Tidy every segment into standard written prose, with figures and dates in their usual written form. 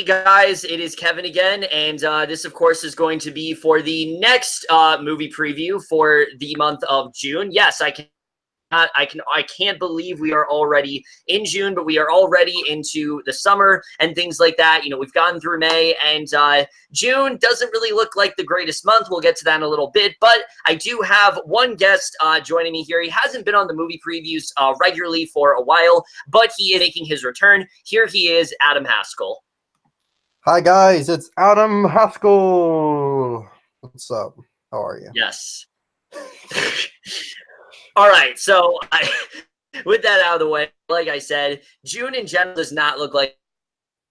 guys, it is Kevin again, and this, of course, is going to be for the next movie preview for the month of June. Yes, I can't believe we are already in June, but we are already into the summer and things like that. You know, we've gone through May, and June doesn't really look like the greatest month. We'll get to that in a little bit, but I do have one guest joining me here. He hasn't been on the movie previews regularly for a while, but he is making his return. Here he is, Adam Haskell. Hi guys, it's Adam Haskell. What's up? How are you? Yes. All right, so with that out of the way, like I said, June in general does not look like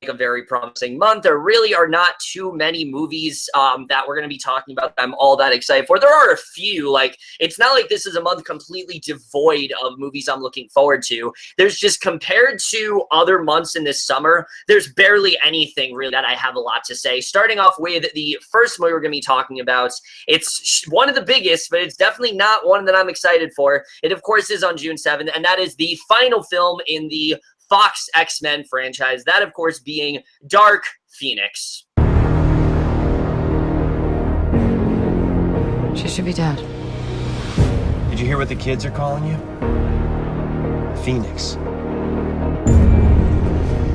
a very promising month. There really are not too many movies that we're going to be talking about that I'm all that excited for. There are a few. Like, it's not like this is a month completely devoid of movies I'm looking forward to. There's just, compared to other months in this summer, there's barely anything really that I have a lot to say. Starting off with the first movie we're going to be talking about. It's one of the biggest, but it's definitely not one that I'm excited for. It, of course, is on June 7th, and that is the final film in the Fox X-Men franchise, that of course being Dark Phoenix. She should be dead. Did you hear what the kids are calling you? Phoenix.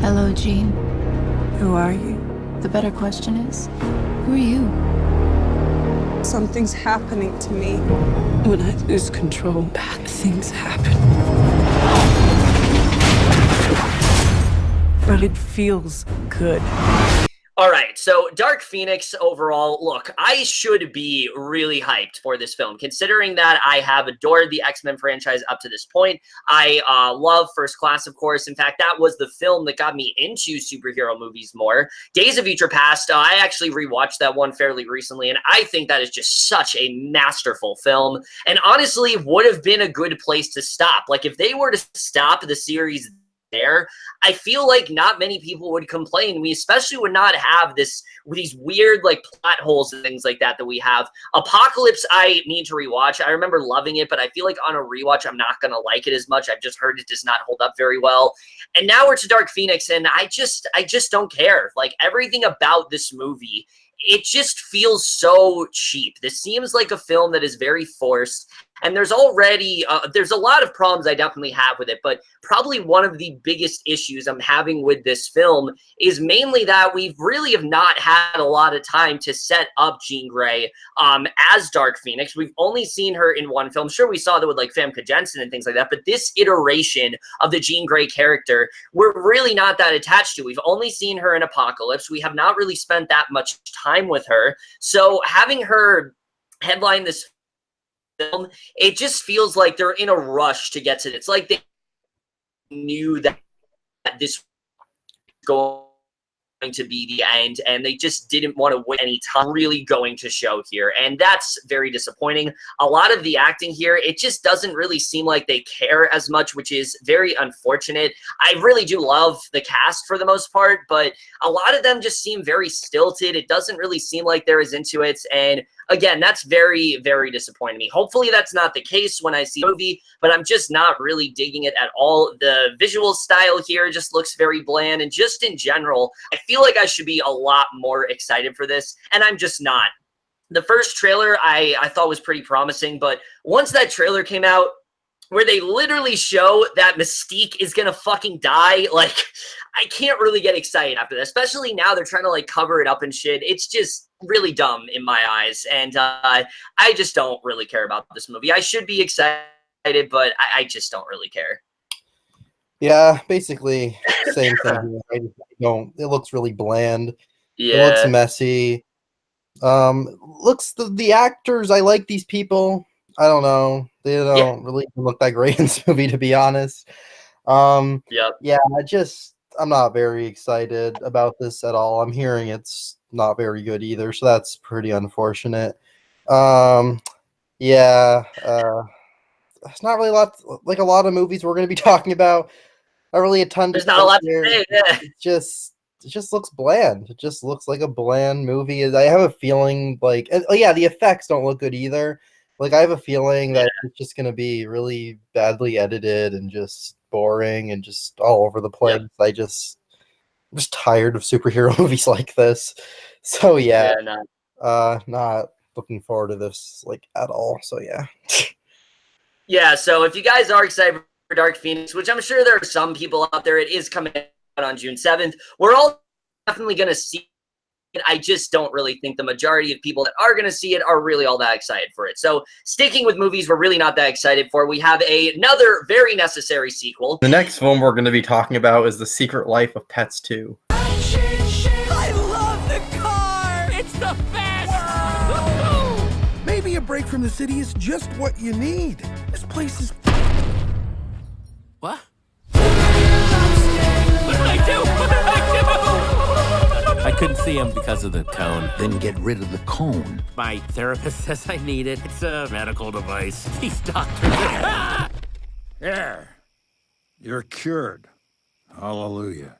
Hello, Jean. Who are you? The better question is, who are you? Something's happening to me. When I lose control, bad things happen. But it feels good. All right, so Dark Phoenix overall, look, I should be really hyped for this film, considering that I have adored the X-Men franchise up to this point. I love First Class, of course. In fact, that was the film that got me into superhero movies more. Days of Future Past, I actually rewatched that one fairly recently, and I think that is just such a masterful film, and honestly would have been a good place to stop. Like, if they were to stop the series there, I feel like not many people would complain. We especially would not have these weird like plot holes and things like that we have. Apocalypse, I need to rewatch. I remember loving it, but I feel like on a rewatch, I'm not going to like it as much. I've just heard it does not hold up very well. And now we're to Dark Phoenix, and I just don't care. Like, everything about this movie, it just feels so cheap. This seems like a film that is very forced. And there's already, there's a lot of problems I definitely have with it, but probably one of the biggest issues I'm having with this film is mainly that we really have not had a lot of time to set up Jean Grey as Dark Phoenix. We've only seen her in one film. Sure, we saw that with like Famke Janssen and things like that, but this iteration of the Jean Grey character, we're really not that attached to. We've only seen her in Apocalypse. We have not really spent that much time with her. So having her headline this film, it just feels like they're in a rush to get to it. It's like they knew that this was going to be the end, and they just didn't want to waste any time really going to show here, and that's very disappointing. A lot of the acting here, it just doesn't really seem like they care as much, which is very unfortunate. I really do love the cast for the most part, but a lot of them just seem very stilted. It doesn't really seem like they're as into it, and again, that's very, very disappointing to me. Hopefully that's not the case when I see the movie, but I'm just not really digging it at all. The visual style here just looks very bland, and just in general, I feel like I should be a lot more excited for this, and I'm just not. The first trailer I thought was pretty promising, but once that trailer came out, where they literally show that Mystique is gonna fucking die, like, I can't really get excited after that, especially now they're trying to like cover it up and shit. It's just really dumb in my eyes, and I just don't really care about this movie. I should be excited, but I just don't really care. Yeah, basically same thing. I don't. It looks really bland. Yeah, it looks messy. Looks the actors. I like these people. I don't know. They don't really look that great in this movie, to be honest. Yeah, I'm not very excited about this at all. I'm hearing it's not very good either, so that's pretty unfortunate. Yeah, it's not really a lot of movies we're going to be talking about. Not really a ton. There's not a lot to say. Yeah. It just looks bland. It just looks like a bland movie. I have a feeling like, oh yeah, the effects don't look good either. Like, I have a feeling that it's just going to be really badly edited and just boring and just all over the place. just tired of superhero movies like this. So yeah, not looking forward to this like at all. So yeah. Yeah, so if you guys are excited for Dark Phoenix, which I'm sure there are some people out there, it is coming out on June 7th. We're all definitely going to see it. I just don't really think the majority of people that are going to see it are really all that excited for it. So sticking with movies we're really not that excited for, we have another very necessary sequel. The next film we're going to be talking about is The Secret Life of Pets 2. I love the car! It's the best! Maybe a break from the city is just what you need. This place is... What? What did I do? What did I do? I couldn't see him because of the cone. Then get rid of the cone. My therapist says I need it. It's a medical device. These doctors... There. You're cured. Hallelujah.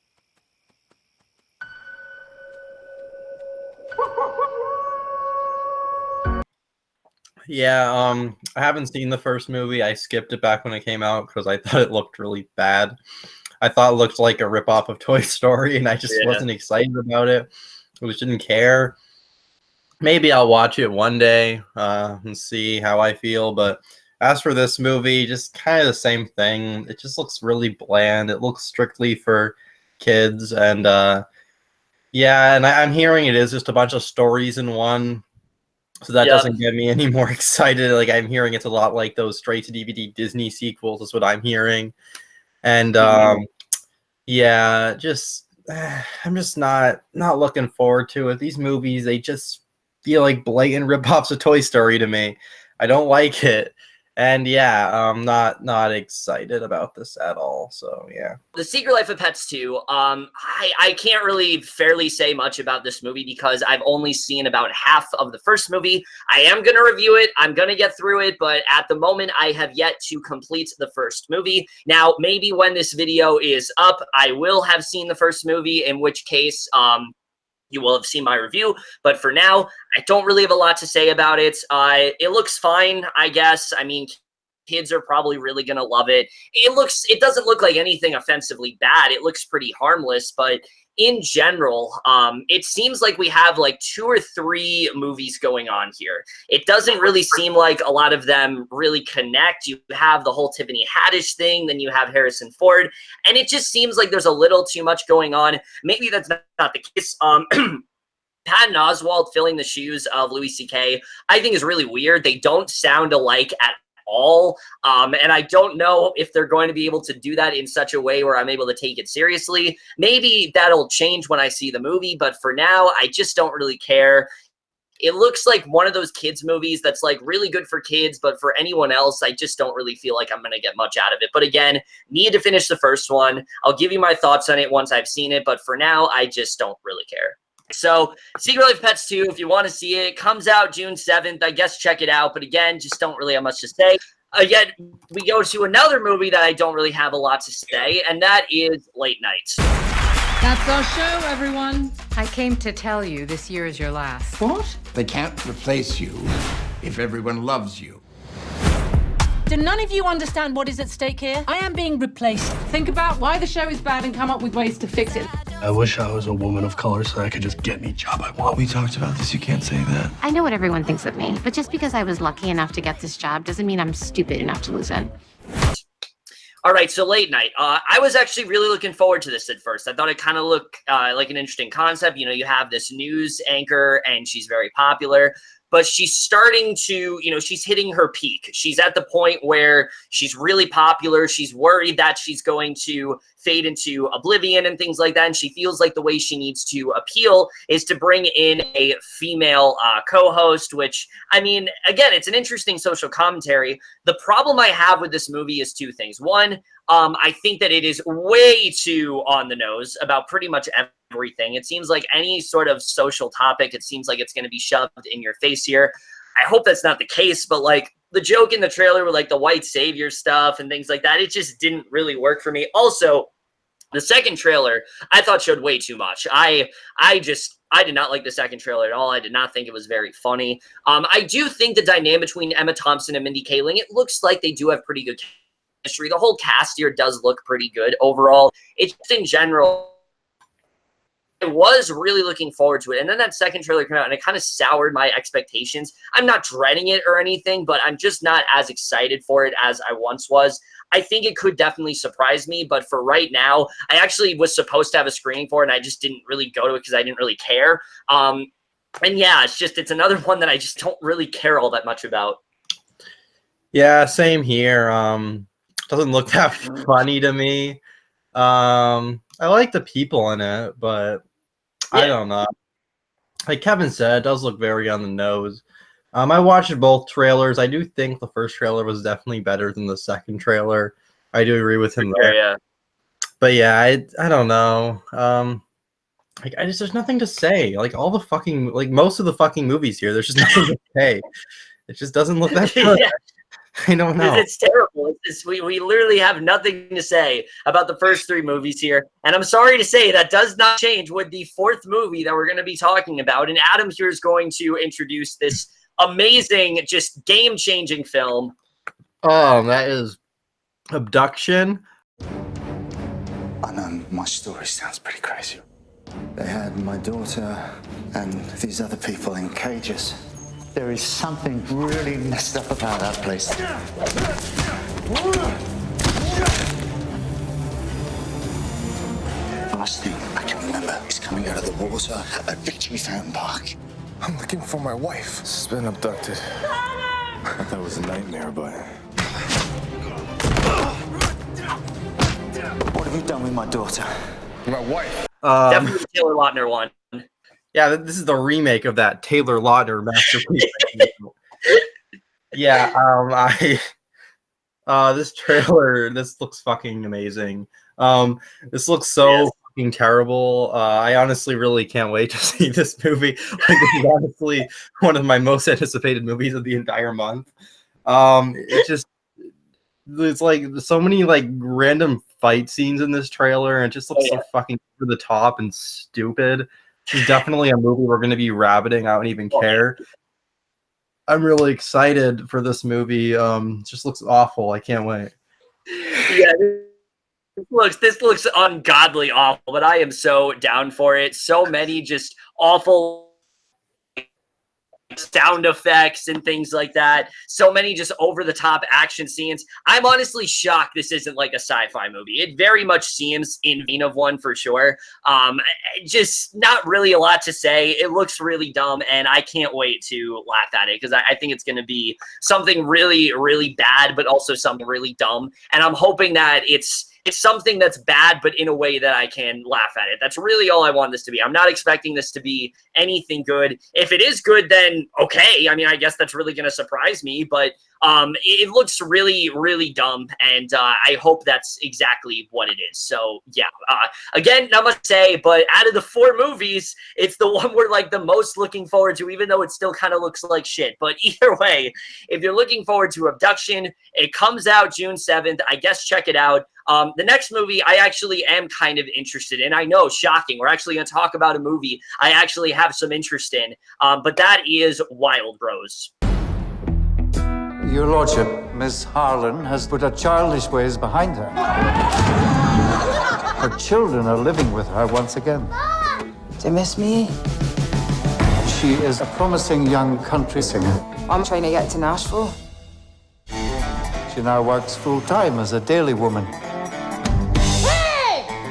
Yeah, I haven't seen the first movie. I skipped it back when it came out because I thought it looked really bad. I thought it looked like a ripoff of Toy Story, and I just wasn't excited about it. I just didn't care. Maybe I'll watch it one day and see how I feel, but as for this movie, just kind of the same thing. It just looks really bland. It looks strictly for kids, and yeah, and I'm hearing it is just a bunch of stories in one. So that doesn't get me any more excited. Like, I'm hearing it's a lot like those straight-to-DVD Disney sequels is what I'm hearing. And, yeah, just, I'm just not looking forward to it. These movies, they just feel like blatant rip-offs of Toy Story to me. I don't like it. And yeah, I'm not excited about this at all. So yeah. The Secret Life of Pets 2. I can't really fairly say much about this movie because I've only seen about half of the first movie. I am going to review it. I'm going to get through it. But at the moment, I have yet to complete the first movie. Now, maybe when this video is up, I will have seen the first movie, in which case, you will have seen my review, but for now, I don't really have a lot to say about it. It looks fine, I guess. I mean, kids are probably really going to love it. It doesn't look like anything offensively bad. It looks pretty harmless, but in general, it seems like we have like 2 or 3 movies going on here. It doesn't really seem like a lot of them really connect. You have the whole Tiffany Haddish thing, then you have Harrison Ford, and it just seems like there's a little too much going on. Maybe that's not the case. Patton Oswalt filling the shoes of Louis C.K., I think is really weird. They don't sound alike at all. And I don't know if they're going to be able to do that in such a way where I'm able to take it seriously. Maybe that'll change when I see the movie, but for now, I just don't really care. It looks like one of those kids movies that's like really good for kids, but for anyone else, I just don't really feel like I'm going to get much out of it. But again, need to finish the first one. I'll give you my thoughts on it once I've seen it, but for now, I just don't really care. So, Secret Life of Pets 2, if you want to see it, comes out June 7th. I guess check it out. But again, just don't really have much to say. Again, we go to another movie that I don't really have a lot to say, and that is Late Night. That's our show, everyone. I came to tell you this year is your last. What? They can't replace you if everyone loves you. Do none of you understand what is at stake here? I am being replaced. Think about why the show is bad and come up with ways to fix it. I wish I was a woman of color so I could just get any job I want. We talked about this, you can't say that. I know what everyone thinks of me, but just because I was lucky enough to get this job doesn't mean I'm stupid enough to lose it. All right, so Late Night. I was actually really looking forward to this at first. I thought it kind of looked like an interesting concept. You know, you have this news anchor, and she's very popular. But she's starting to, she's hitting her peak. She's at the point where she's really popular. She's worried that she's going to fade into oblivion and things like that. And she feels like the way she needs to appeal is to bring in a female co-host, which, I mean, again, it's an interesting social commentary. The problem I have with this movie is 2 things. One, I think that it is way too on the nose about pretty much everything. It seems like any sort of social topic, it seems like it's going to be shoved in your face here. I hope that's not the case, but like the joke in the trailer with like the white savior stuff and things like that, it just didn't really work for me. Also, the second trailer I thought showed way too much. I did not like the second trailer at all. I did not think it was very funny. I do think the dynamic between Emma Thompson and Mindy Kaling, it looks like they do have pretty good chemistry. The whole cast here does look pretty good overall. It's just in general, was really looking forward to it. And then that second trailer came out and it kind of soured my expectations. I'm not dreading it or anything, but I'm just not as excited for it as I once was. I think it could definitely surprise me, but for right now, I actually was supposed to have a screening for it and I just didn't really go to it because I didn't really care. And yeah, it's another one that I just don't really care all that much about. Yeah, same here. Doesn't look that funny to me. I like the people in it, but I don't know. Like Kevin said, it does look very on the nose. I watched both trailers. I do think the first trailer was definitely better than the second trailer. I do agree with him there. Yeah. But yeah, I don't know. Like there's nothing to say. Like all the fucking most of the fucking movies here, there's just nothing to say. It just doesn't look that good. Yeah. I don't know. It's terrible. We literally have nothing to say about the first three movies here. And I'm sorry to say that does not change with the fourth movie that we're going to be talking about. And Adam here is going to introduce this amazing, just game-changing film. That is Abduction. I know my story sounds pretty crazy. They had my daughter and these other people in cages. There is something really messed up about that place. Last thing I can remember is coming out of the water at Victory Fountain Park. I'm looking for my wife. She's been abducted. I thought it was a nightmare, but... What have you done with my daughter? My wife. Definitely the Taylor Lautner one. Yeah, this is the remake of that Taylor Lautner masterpiece. Yeah, this trailer, this looks fucking amazing. This looks so fucking terrible. I honestly really can't wait to see this movie. Like, this is honestly one of my most anticipated movies of the entire month. It's like so many like random fight scenes in this trailer, and it just looks so fucking over the top and stupid. This is definitely a movie we're going to be rabbiting. I don't even care. I'm really excited for this movie. It just looks awful. I can't wait. Yeah, this looks ungodly awful, but I am so down for it. So many just awful sound effects and things like that. So many just over-the-top action scenes. I'm honestly shocked this isn't like a sci-fi movie. It very much seems in vein of one for sure. Just not really a lot to say. It looks really dumb, and I can't wait to laugh at it because I think it's going to be something really, really bad, but also something really dumb. And I'm hoping that it's something that's bad, but in a way that I can laugh at it. That's really all I want this to be. I'm not expecting this to be anything good. If it is good, then okay. I mean, I guess that's really going to surprise me, but it looks really, really dumb, and I hope that's exactly what it is. So yeah, again, not much to say, but out of the four movies, it's the one we're like the most looking forward to, even though it still kind of looks like shit. But either way, if you're looking forward to Abduction, it comes out June 7th. I guess check it out. The next movie I actually am kind of interested in. I know, shocking. We're actually going to talk about a movie I actually have some interest in, but that is Wild Rose. Your Lordship, Miss Harlan has put her childish ways behind her. Her children are living with her once again. Do you miss me? She is a promising young country singer. I'm trying to get to Nashville. She now works full-time as a daily woman.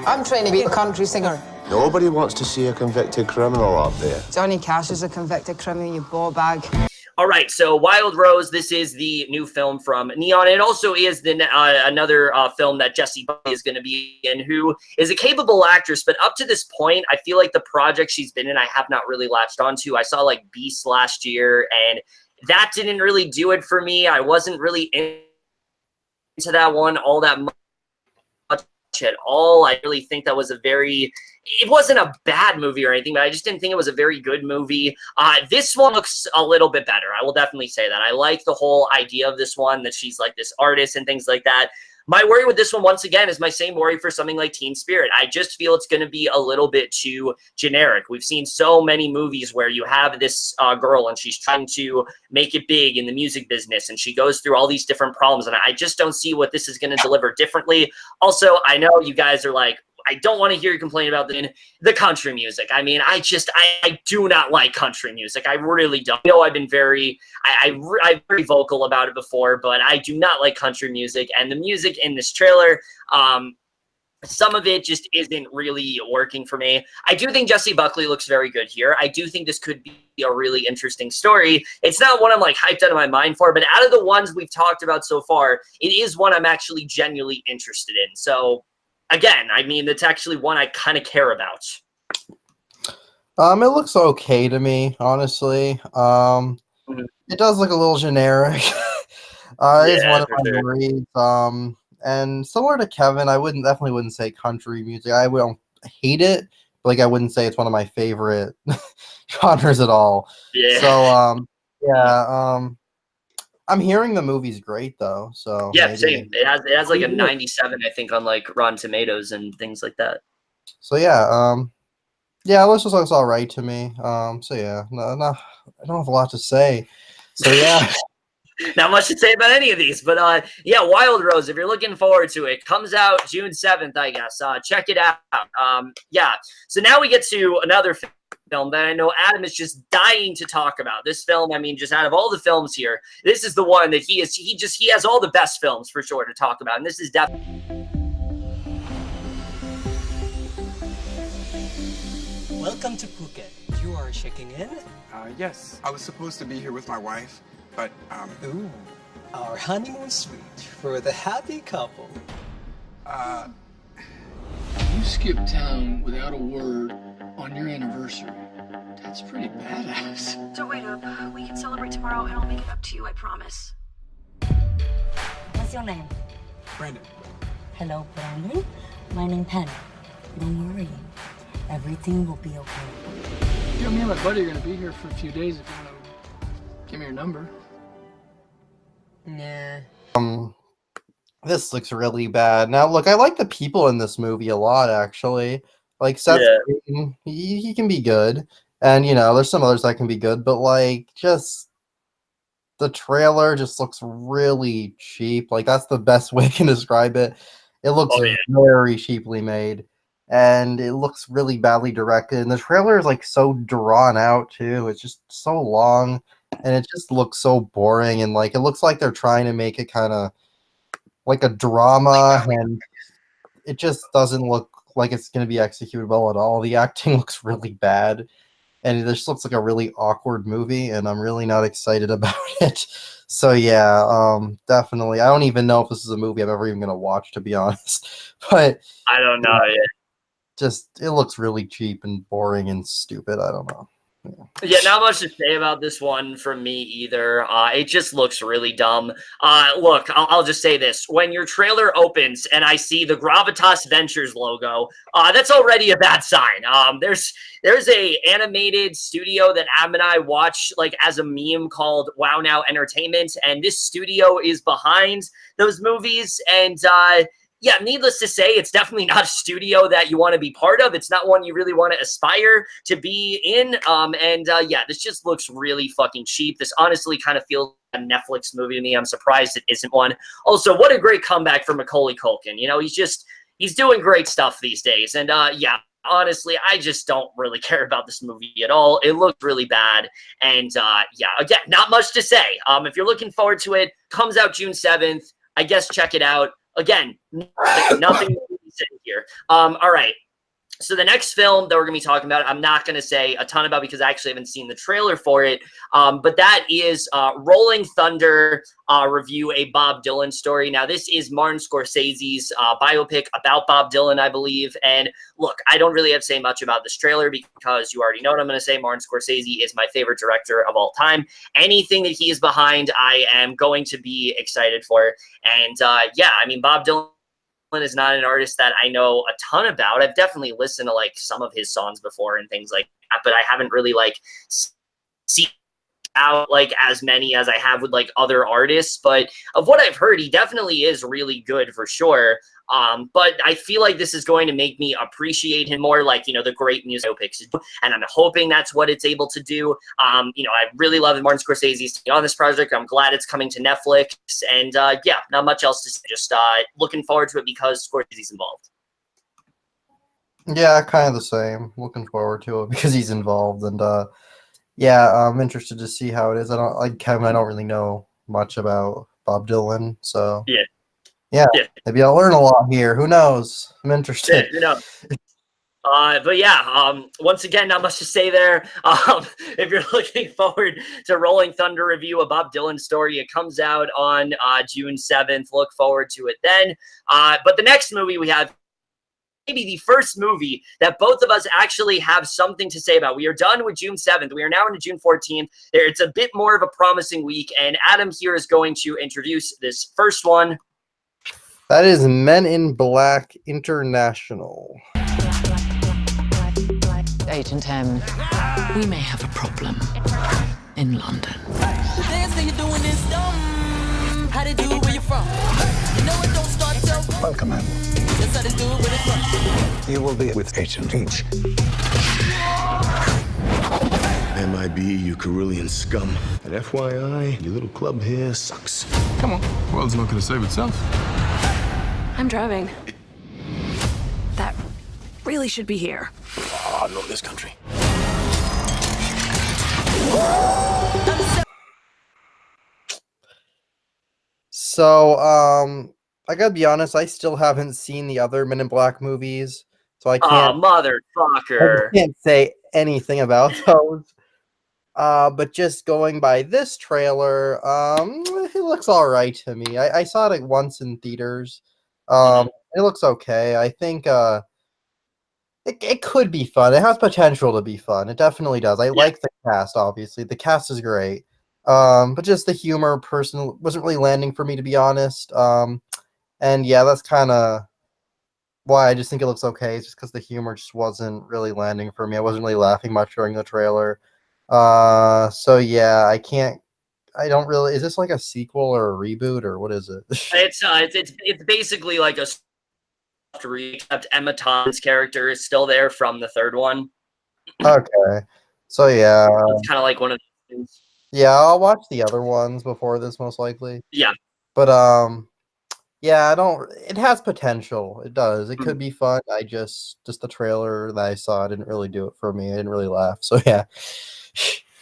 I'm trying to be a country singer. Nobody wants to see a convicted criminal up there. Johnny Cash is a convicted criminal, you ball bag. All right, so Wild Rose, this is the new film from Neon. It also is another film that Jessie Buckley is going to be in, who is a capable actress, but up to this point, I feel like the project she's been in, I have not really latched onto. I saw like Beast last year, and that didn't really do it for me. I wasn't really into that one all that much at all. I really think that was it wasn't a bad movie or anything, but I just didn't think it was a very good movie. This one looks a little bit better. I will definitely say that. I like the whole idea of this one, that she's like this artist and things like that. My worry with this one, once again, is my same worry for something like Teen Spirit. I just feel it's going to be a little bit too generic. We've seen so many movies where you have this girl and she's trying to make it big in the music business, and she goes through all these different problems, and I just don't see what this is going to deliver differently. Also, I know you guys are like, I don't want to hear you complain about the country music. I mean, I do not like country music. I really don't. I know I've been very vocal about it before, but I do not like country music. And the music in this trailer, some of it just isn't really working for me. I do think Jessie Buckley looks very good here. I do think this could be a really interesting story. It's not one I'm like hyped out of my mind for, but out of the ones we've talked about so far, it is one I'm actually genuinely interested in. So again, I mean, it's actually one I kind of care about. It looks okay to me, honestly. It does look a little generic. It is one of my worries. And similar to Kevin, I definitely wouldn't say country music. I don't hate it, but like I wouldn't say it's one of my favorite genres at all. Yeah. So I'm hearing the movie's great though. So yeah, same. It has like a 97, I think, on like Rotten Tomatoes and things like that. So yeah, it just looks all right to me. So yeah, no, I don't have a lot to say. So yeah. Not much to say about any of these, but yeah, Wild Rose, if you're looking forward to it, comes out June 7th, I guess. Check it out. Yeah, so now we get to another film that I know Adam is just dying to talk about. This film, I mean, just out of all the films here, this is the one that he has all the best films for sure to talk about, and this is definitely. Welcome to Phuket. You are checking in? Yes. I was supposed to be here with my wife. But, Ooh, our honeymoon suite for the happy couple. You skipped town without a word on your anniversary. That's pretty badass. Don't wait up. We can celebrate tomorrow and I'll make it up to you, I promise. What's your name? Brandon. Hello, Brandon. My name's Penny. Don't worry. Everything will be okay. Me and my buddy are gonna be here for a few days if you wanna give me your number. Nah. This looks really bad. Now, look, I like the people in this movie a lot, actually. Like Seth Green, he can be good, and there's some others that can be good, but like just the trailer just looks really cheap. Like that's the best way I can describe it. It looks very cheaply made, and it looks really badly directed. And the trailer is like so drawn out too. It's just so long. And it just looks so boring, and like it looks like they're trying to make it kind of like a drama, and it just doesn't look like it's going to be executed well at all. The acting looks really bad, and it just looks like a really awkward movie, and I'm really not excited about it. So yeah, definitely. I don't even know if this is a movie I'm ever even going to watch, to be honest. But I don't know. Just it looks really cheap and boring and stupid. I don't know. Yeah, not much to say about this one from me either. It just looks really dumb. Look, I'll just say this. When your trailer opens and I see the Gravitas Ventures logo, that's already a bad sign. There's a animated studio that Adam and I watch like as a meme called Wow Now Entertainment, and this studio is behind those movies, and yeah, needless to say, it's definitely not a studio that you want to be part of. It's not one you really want to aspire to be in. Yeah, this just looks really fucking cheap. This honestly kind of feels like a Netflix movie to me. I'm surprised it isn't one. Also, what a great comeback for Macaulay Culkin. He's doing great stuff these days. And yeah, honestly, I just don't really care about this movie at all. It looked really bad. And yeah, again, not much to say. If you're looking forward to it, comes out June 7th. I guess check it out. Again, nothing here. All right. So the next film that we're going to be talking about, I'm not going to say a ton about because I actually haven't seen the trailer for it. But that is Rolling Thunder review, a Bob Dylan story. Now, this is Martin Scorsese's biopic about Bob Dylan, I believe. And look, I don't really have to say much about this trailer because you already know what I'm going to say. Martin Scorsese is my favorite director of all time. Anything that he is behind, I am going to be excited for. And yeah, I mean, Bob Dylan is not an artist that I know a ton about. I've definitely listened to like some of his songs before and things like that, but I haven't really like seen out like as many as I have with like other artists. But of what I've heard, he definitely is really good for sure. But I feel like this is going to make me appreciate him more, like, the great music biopics. And I'm hoping that's what it's able to do. I really love Martin Scorsese's on this project. I'm glad it's coming to Netflix. And yeah, not much else to say. Just looking forward to it because Scorsese's involved. Yeah, kind of the same. Looking forward to it because he's involved, and yeah, I'm interested to see how it is. I don't like Kevin. I don't really know much about Bob Dylan, so yeah, maybe I'll learn a lot here. Who knows? I'm interested. You know. But yeah, once again, not much to say there. If you're looking forward to Rolling Thunder review, a Bob Dylan story, it comes out on June 7th. Look forward to it then. But the next movie we have, maybe the first movie that both of us actually have something to say about. We are done with June 7th. We are now into June 14th. It's a bit more of a promising week, and Adam here is going to introduce this first one. That is Men in Black International. Agent M, we may have a problem in London. Welcome, man. You will be with Agent H. MIB, you Carillion scum. And FYI, your little club here sucks. Come on. The world's not going to save itself. I'm driving. That really should be here. Oh, I know this country. So, I gotta be honest, I still haven't seen the other Men in Black movies, so I can't. Motherfucker! I can't say anything about those. But just going by this trailer, it looks all right to me. I saw it like once in theaters. It looks okay. I think it could be fun. It has potential to be fun. It definitely does. I like the cast, obviously. The cast is great. But just the humor wasn't really landing for me, to be honest. And yeah, that's kind of why I just think it looks okay. It's just because the humor just wasn't really landing for me. I wasn't really laughing much during the trailer. So yeah, I don't really. Is this like a sequel or a reboot or what is it? It's basically like a except Emma Thompson's character is still there from the third one. Okay, so yeah, it's kind of like one of those things. Yeah, I'll watch the other ones before this, most likely. Yeah, but yeah, it has potential. It does. It could be fun. I just the trailer that I saw didn't really do it for me. I didn't really laugh. So yeah.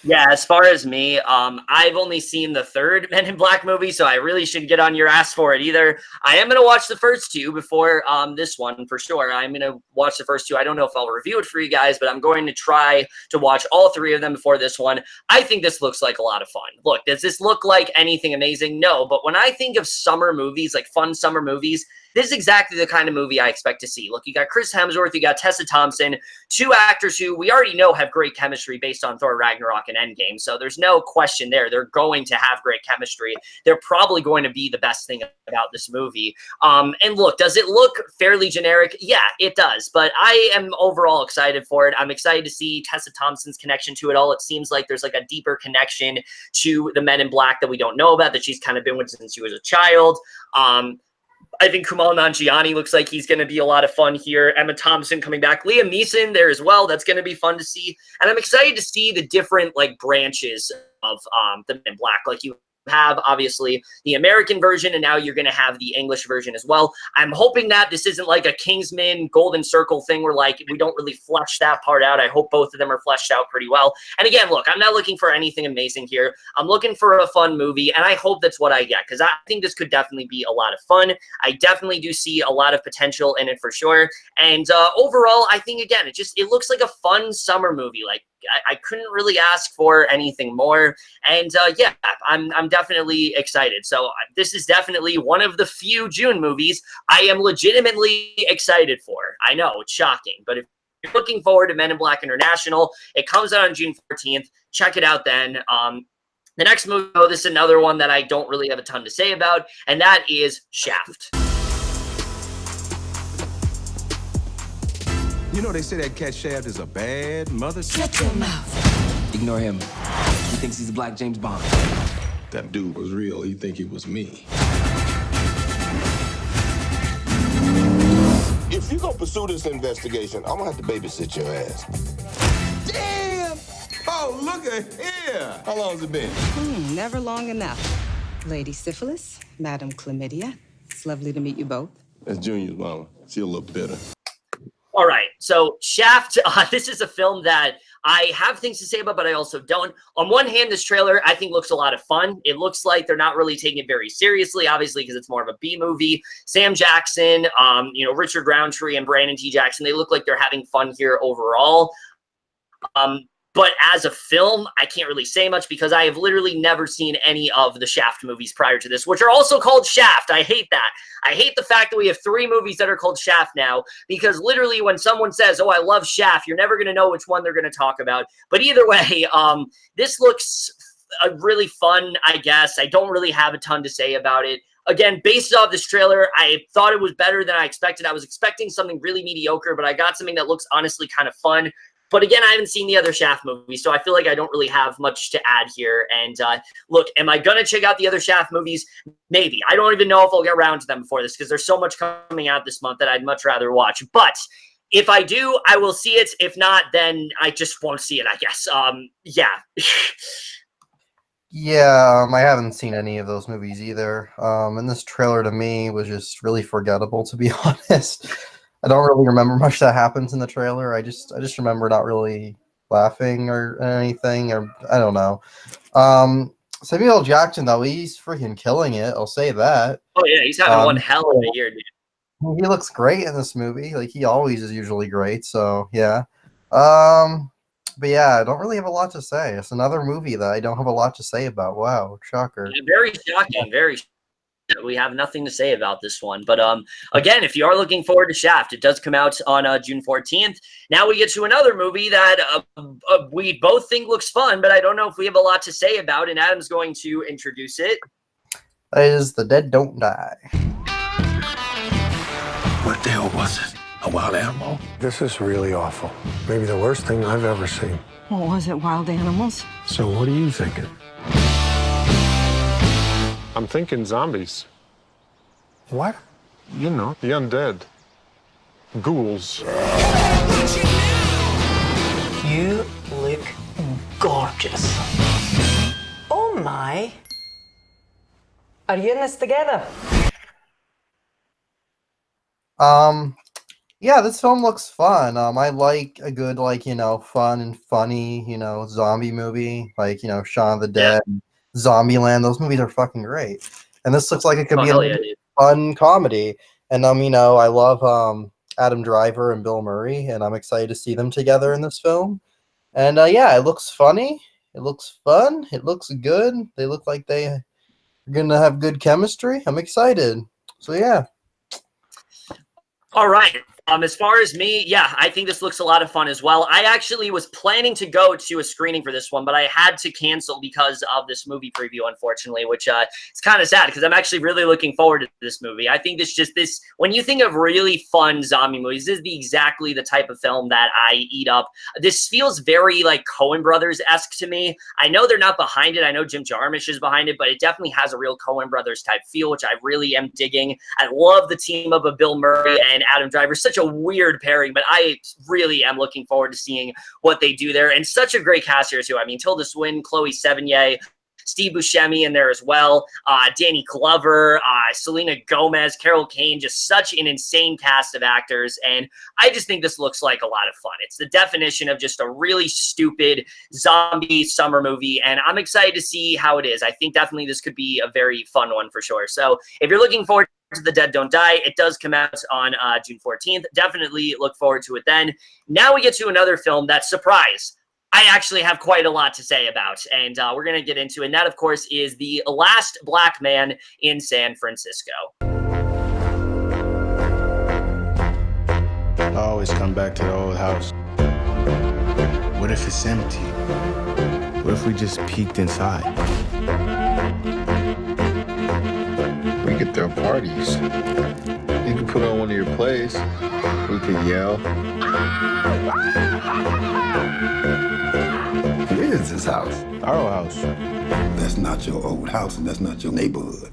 Yeah, as far as me, I've only seen the third Men in Black movie, so I really shouldn't get on your ass for it either. I am going to watch the first two before this one, for sure. I'm going to watch the first two. I don't know if I'll review it for you guys, but I'm going to try to watch all three of them before this one. I think this looks like a lot of fun. Look, does this look like anything amazing? No, but when I think of summer movies, like fun summer movies, this is exactly the kind of movie I expect to see. Look, you got Chris Hemsworth, you got Tessa Thompson, two actors who we already know have great chemistry based on Thor Ragnarok and Endgame, so there's no question there. They're going to have great chemistry. They're probably going to be the best thing about this movie. And look, does it look fairly generic? Yeah, it does, but I am overall excited for it. I'm excited to see Tessa Thompson's connection to it all. It seems like there's like a deeper connection to the Men in Black that we don't know about, that she's kind of been with since she was a child. I think Kumail Nanjiani looks like he's going to be a lot of fun here. Emma Thompson coming back. Liam Neeson there as well. That's going to be fun to see. And I'm excited to see the different like branches of the Men in Black. Like you have obviously the American version, and now you're going to have the English version as well. I'm hoping that this isn't like a Kingsman Golden Circle thing where like we don't really flesh that part out. I hope both of them are fleshed out pretty well. And again, look, I'm not looking for anything amazing here. I'm looking for a fun movie, and I hope that's what I get, because I think this could definitely be a lot of fun. I definitely do see a lot of potential in it for sure. And overall, I think again, it looks like a fun summer movie. Like I couldn't really ask for anything more. And yeah, I'm definitely excited. So this is definitely one of the few June movies I am legitimately excited for. I know, it's shocking, but if you're looking forward to Men in Black International, it comes out on June 14th. Check it out then. The next movie, this is another one that I don't really have a ton to say about, and that is Shaft. You know, they say that cat Shaft is a bad mother. Shut your mouth. Ignore him. He thinks he's a black James Bond. That dude was real. He'd think he was me. If you gonna pursue this investigation, I'm gonna have to babysit your ass. Damn! Oh, look at here! How long's it been? Never long enough. Lady Syphilis, Madam Chlamydia. It's lovely to meet you both. That's Junior's mama. She a little bitter. All right. so Shaft, this is a film that I have things to say about, but I also don't. On one hand, this trailer, I think, looks a lot of fun. It looks like they're not really taking it very seriously, obviously, because it's more of a B movie. Sam Jackson, Richard Roundtree and Brandon T. Jackson, they look like they're having fun here overall. But as a film, I can't really say much because I have literally never seen any of the Shaft movies prior to this, which are also called Shaft. I hate that. I hate the fact that we have 3 movies that are called Shaft now, because literally when someone says, oh, I love Shaft, you're never going to know which one they're going to talk about. But either way, this looks really fun, I guess. I don't really have a ton to say about it. Again, based off this trailer, I thought it was better than I expected. I was expecting something really mediocre, but I got something that looks honestly kind of fun. But again, I haven't seen the other Shaft movies, so I feel like I don't really have much to add here. And look, am I going to check out the other Shaft movies? Maybe. I don't even know if I'll get around to them before this because there's so much coming out this month that I'd much rather watch. But if I do, I will see it. If not, then I just won't see it, I guess. Yeah. Yeah, I haven't seen any of those movies either. And this trailer to me was just really forgettable, to be honest. I don't really remember much that happens in the trailer. I just remember not really laughing or anything, or I don't know. Samuel L. Jackson, though, he's freaking killing it. I'll say that. Oh yeah, he's having one hell of a year, dude. He looks great in this movie. Like he always is usually great. So yeah. But yeah, I don't really have a lot to say. It's another movie that I don't have a lot to say about. Wow, shocker. Yeah, very shocking. Very. We have nothing to say about this one. But again, if you are looking forward to Shaft, it does come out on June 14th. Now we get to another movie that we both think looks fun, but I don't know if we have a lot to say about, and Adam's going to introduce it. That is The Dead Don't Die. What the hell was it? A wild animal? This is really awful. Maybe the worst thing I've ever seen. What was it, wild animals? So what are you thinking? I'm thinking zombies. What? You know, the undead. Ghouls. You look gorgeous. Oh my. Are you in this together? Yeah, this film looks fun. I like a good, fun and funny, zombie movie, Shaun of the Dead, Zombieland. Those movies are fucking great. And this looks like it could be a fun comedy. And, I love Adam Driver and Bill Murray, and I'm excited to see them together in this film. And, yeah, it looks funny. It looks fun. It looks good. They look like they're going to have good chemistry. I'm excited. So, yeah. All right. As far as me, yeah, I think this looks a lot of fun as well. I actually was planning to go to a screening for this one, but I had to cancel because of this movie preview, unfortunately, which it's kind of sad because I'm actually really looking forward to this movie. I think this, when you think of really fun zombie movies, this is exactly the type of film that I eat up. This feels very like Coen Brothers-esque to me. I know they're not behind it. I know Jim Jarmusch is behind it, but it definitely has a real Coen Brothers type feel, which I really am digging. I love the team of Bill Murray and Adam Driver. Such a weird pairing, but I really am looking forward to seeing what they do there. And such a great cast here too. I mean, Tilda Swinton, Chloe Sevigny, Steve Buscemi in there as well, Danny Glover, Selena Gomez, Carol Kane, just such an insane cast of actors. And I just think this looks like a lot of fun. It's the definition of just a really stupid zombie summer movie. And I'm excited to see how it is. I think definitely this could be a very fun one for sure. So if you're looking forward to The Dead Don't Die, it does come out on June 14th. Definitely look forward to it then. Now we get to another film that, surprise, I actually have quite a lot to say about, and we're going to get into it. And that, of course, is The Last Black Man in San Francisco. I always come back to the old house. What if it's empty? What if we just peeked inside? We could throw parties. You could put on one of your plays. We could yell. Who is this house? Our old house. That's not your old house, and that's not your neighborhood.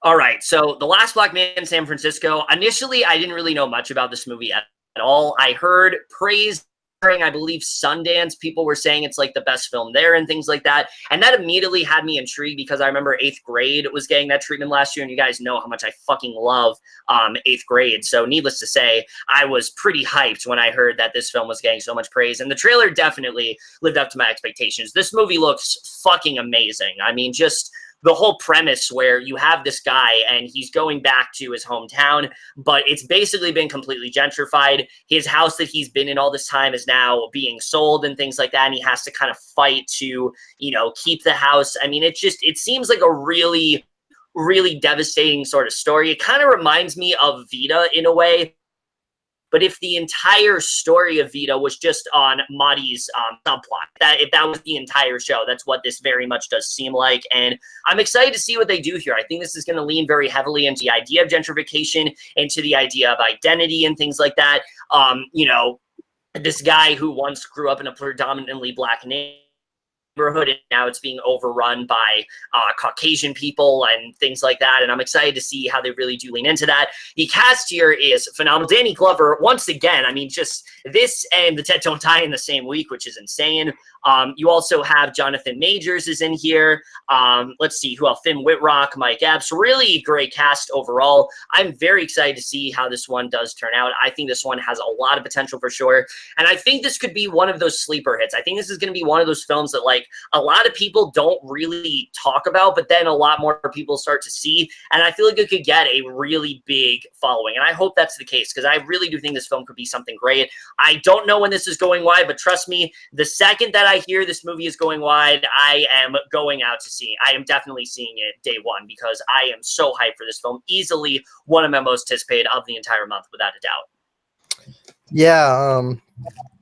All right, so The Last Black Man in San Francisco. Initially, I didn't really know much about this movie at all. I heard praise I believe Sundance, people were saying it's like the best film there and things like that. And that immediately had me intrigued because I remember 8th Grade was getting that treatment last year. And you guys know how much I fucking love 8th Grade. So needless to say, I was pretty hyped when I heard that this film was getting so much praise. And the trailer definitely lived up to my expectations. This movie looks fucking amazing. I mean, just the whole premise where you have this guy and he's going back to his hometown, but it's basically been completely gentrified. His house that he's been in all this time is now being sold and things like that. And he has to kind of fight to, you know, keep the house. I mean, it seems like a really, really devastating sort of story. It kind of reminds me of Vita in a way. But if the entire story of Vita was just on Marty's subplot, if that was the entire show, that's what this very much does seem like. And I'm excited to see what they do here. I think this is going to lean very heavily into the idea of gentrification, into the idea of identity and things like that. You know, this guy who once grew up in a predominantly black neighborhood, and now it's being overrun by Caucasian people and things like that. And I'm excited to see how they really do lean into that. The cast here is phenomenal. Danny Glover, once again, I mean, just this and The Dead Don't Die in the same week, which is insane. You also have Jonathan Majors is in here. Let's see who else. Finn Whitrock, Mike Epps. Really great cast overall. I'm very excited to see how this one does turn out. I think this one has a lot of potential for sure. And I think this could be one of those sleeper hits. I think this is going to be one of those films that like a lot of people don't really talk about, but then a lot more people start to see. And I feel like it could get a really big following. And I hope that's the case because I really do think this film could be something great. I don't know when this is going wide, but trust me, the second that I hear this movie is going wide, I am going out to see. I am definitely seeing it day one because I am so hyped for this film. Easily one of my most anticipated of the entire month, without a doubt. Yeah,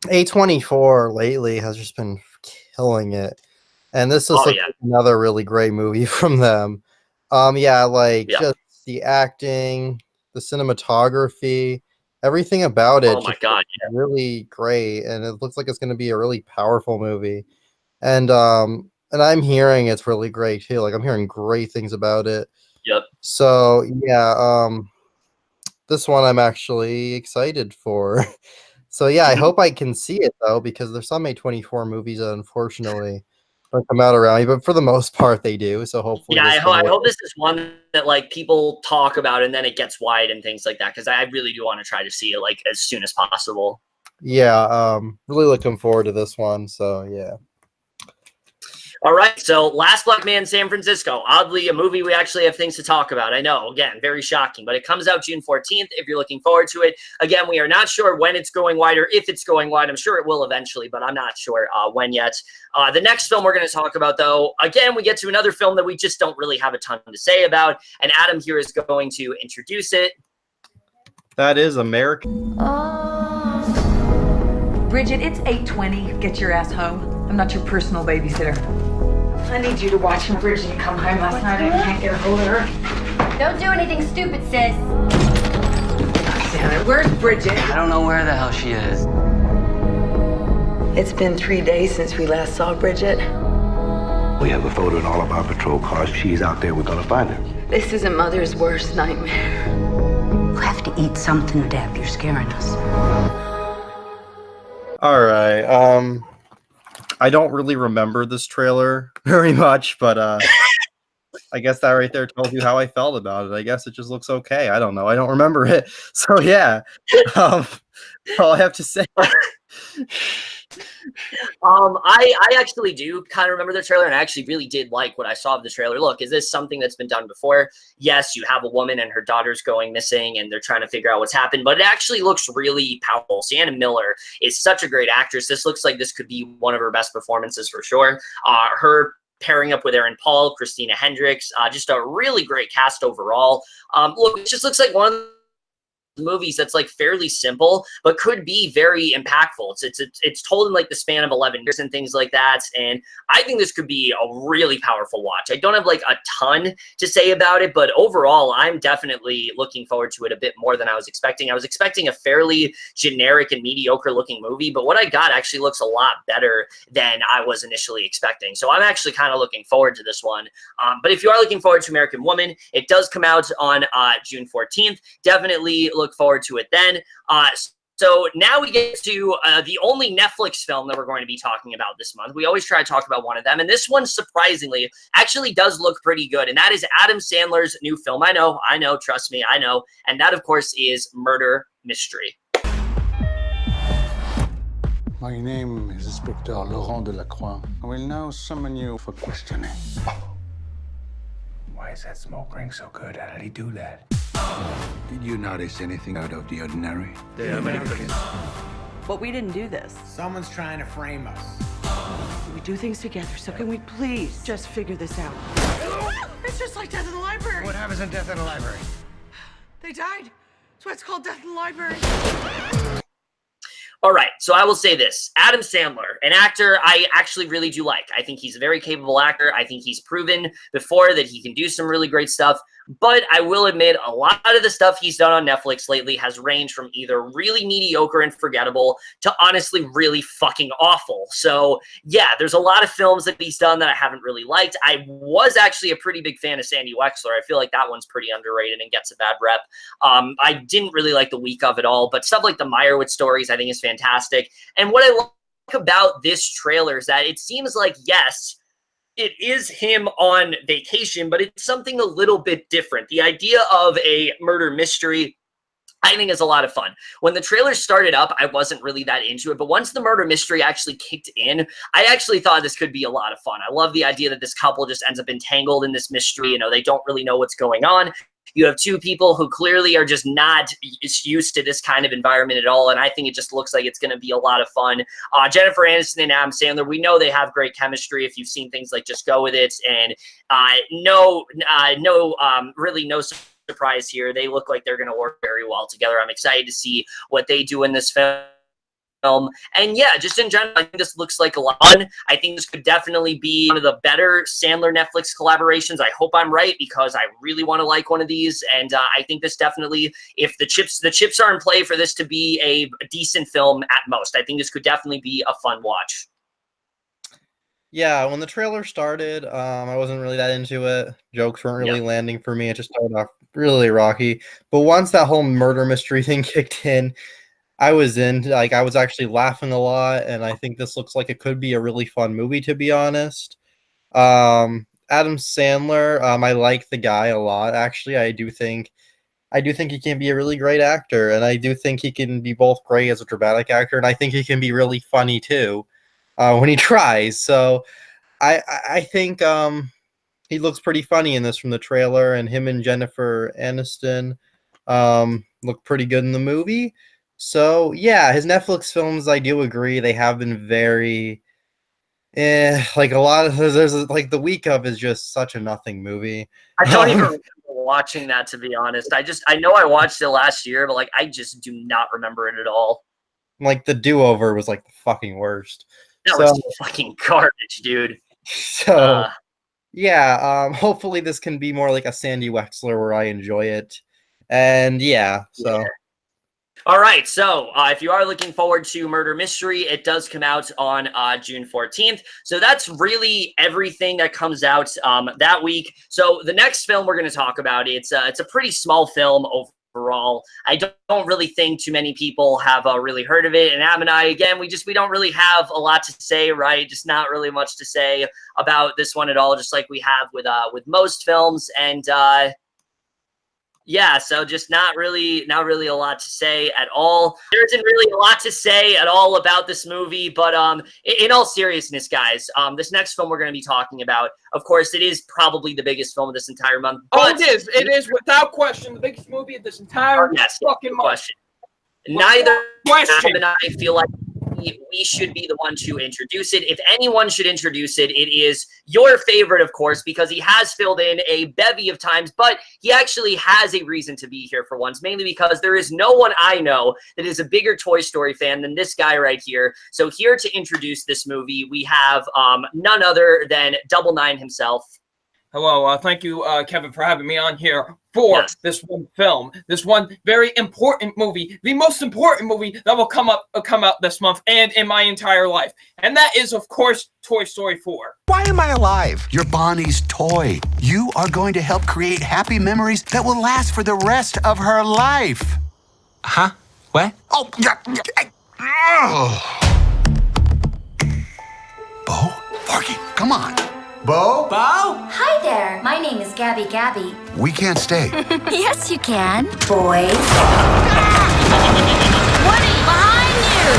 A24 lately has just been killing it, and this is another really great movie from them. Just the acting, the cinematography, everything about it. Oh my god, really great, and it looks like it's going to be a really powerful movie. And I'm hearing it's really great too. Like I'm hearing great things about it. Yep. So yeah, this one I'm actually excited for. So yeah, I hope I can see it though, because there's some A24 movies that unfortunately don't come out around me, but for the most part they do. So hopefully, I hope this is one that like people talk about and then it gets wide and things like that, because I really do want to try to see it like as soon as possible. Yeah, really looking forward to this one. So yeah. All right, so Last Black Man in San Francisco. Oddly, a movie we actually have things to talk about. I know, again, very shocking, but it comes out June 14th if you're looking forward to it. Again, we are not sure when it's going wide or if it's going wide. I'm sure it will eventually, but I'm not sure when yet. The next film we're going to talk about, though, again, we get to another film that we just don't really have a ton to say about, and Adam here is going to introduce it. That is American. Bridget, it's 8:20. Get your ass home. I'm not your personal babysitter. I need you to watch when Bridget come home last night. I can't get a hold of her. Don't do anything stupid, sis. Damn it, where's Bridget? I don't know where the hell she is. It's been 3 days since we last saw Bridget. We have a photo in all of our patrol cars. If she's out there, we're gonna find her. This is a mother's worst nightmare. You have to eat something, Deb. You're scaring us. All right. I don't really remember this trailer very much, but I guess that right there tells you how I felt about it. I guess it just looks okay. I don't know. I don't remember it. So yeah, all I have to say. I actually do kind of remember the trailer, and I actually really did like what I saw of the trailer. Look, is this something that's been done before? Yes, you have a woman and her daughter's going missing, and they're trying to figure out what's happened, but it actually looks really powerful. Sienna Miller is such a great actress. This looks like this could be one of her best performances for sure. Her pairing up with Aaron Paul, Christina Hendricks, just a really great cast overall. Look, it just looks like one of movies that's like fairly simple but could be very impactful. It's told in like the span of 11 years and things like that, and I think this could be a really powerful watch. I don't have like a ton to say about it, but overall I'm definitely looking forward to it a bit more than I was expecting. I was expecting a fairly generic and mediocre looking movie, but what I got actually looks a lot better than I was initially expecting, so I'm actually kind of looking forward to this one. But if you are looking forward to American Woman, it does come out on June 14th. Definitely look forward to it then. So now we get to the only Netflix film that we're going to be talking about this month. We always try to talk about one of them, and this one, surprisingly, actually does look pretty good, and that is Adam Sandler's new film. I know, trust me, I know. And that, of course, is Murder Mystery. My name is Inspector Laurent Delacroix. I will now summon you for questioning. Why is that smoke ring so good? How did he do that? Did you notice anything out of the ordinary? The Americans. But we didn't do this. Someone's trying to frame us. We do things together, so can we please just figure this out? It's just like Death in the Library. What happens in Death in the Library? They died. That's why it's called Death in the Library. All right, so I will say this. Adam Sandler, an actor I actually really do like. I think he's a very capable actor. I think he's proven before that he can do some really great stuff. But I will admit, a lot of the stuff he's done on Netflix lately has ranged from either really mediocre and forgettable to honestly really fucking awful. So yeah, there's a lot of films that he's done that I haven't really liked. I was actually a pretty big fan of Sandy Wexler. I feel like that one's pretty underrated and gets a bad rep. I didn't really like The Week of It All, but stuff like the Meyerowitz Stories I think is fantastic. And what I like about this trailer is that it seems like, yes, it is him on vacation, but it's something a little bit different. The idea of a murder mystery, I think, is a lot of fun. When the trailer started up, I wasn't really that into it, but once the murder mystery actually kicked in, I actually thought this could be a lot of fun. I love the idea that this couple just ends up entangled in this mystery. You know, they don't really know what's going on. You have two people who clearly are just not used to this kind of environment at all, and I think it just looks like it's going to be a lot of fun. Jennifer Aniston and Adam Sandler, we know they have great chemistry if you've seen things like Just Go With It, and really no surprise here. They look like they're going to work very well together. I'm excited to see what they do in this film. And yeah, just in general, I think this looks like a lot of fun. I think this could definitely be one of the better Sandler Netflix collaborations. I hope I'm right, because I really want to like one of these. And I think this definitely, if the chips are in play for this to be a decent film at most, I think this could definitely be a fun watch. Yeah, when the trailer started, I wasn't really that into it. Jokes weren't really landing for me. It just started off really rocky. But once that whole murder mystery thing kicked in, I was in. Like, I was actually laughing a lot, and I think this looks like it could be a really fun movie, to be honest. Adam Sandler, I like the guy a lot, actually. I do think he can be a really great actor, and I do think he can be both great as a dramatic actor, and I think he can be really funny too when he tries. So I think he looks pretty funny in this from the trailer, and him and Jennifer Aniston look pretty good in the movie. So yeah, his Netflix films, I do agree, they have been very, like a lot of, there's like The Week of is just such a nothing movie. I don't even remember watching that, to be honest. I know I watched it last year, but like I just do not remember it at all. Like The Do-Over was like the fucking worst. That was fucking garbage, dude. So yeah, hopefully this can be more like a Sandy Wexler where I enjoy it. And yeah, so. Yeah. All right, so if you are looking forward to Murder Mystery, it does come out on June 14th. So that's really everything that comes out that week. So the next film we're going to talk about, it's a pretty small film overall. I don't really think too many people have really heard of it. And Ab and I, again, we don't really have a lot to say, right? Just not really much to say about this one at all, just like we have with most films. And yeah, so just not really a lot to say at all. There isn't really a lot to say at all about this movie, but in all seriousness, guys, this next film we're going to be talking about, of course, it is probably the biggest film of this entire month. Oh, it is. It is, without question, the biggest movie of this entire fucking month. Neither Adam and I feel like we should be the one to introduce it. If anyone should introduce it, it is your favorite, of course, because he has filled in a bevy of times, but he actually has a reason to be here for once, mainly because there is no one I know that is a bigger Toy Story fan than this guy right here. So here to introduce this movie, we have none other than Double Nine himself. Hello, thank you, Kevin, for having me on here for this one film, this one very important movie, the most important movie that will come out this month and in my entire life, and that is, of course, Toy Story 4. Why am I alive? You're Bonnie's toy. You are going to help create happy memories that will last for the rest of her life. Huh? What? Oh, yeah. Bo? Forky, come on. Bo? Hi there. My name is Gabby Gabby. We can't stay. Yes, you can. Boys. Woody, behind you!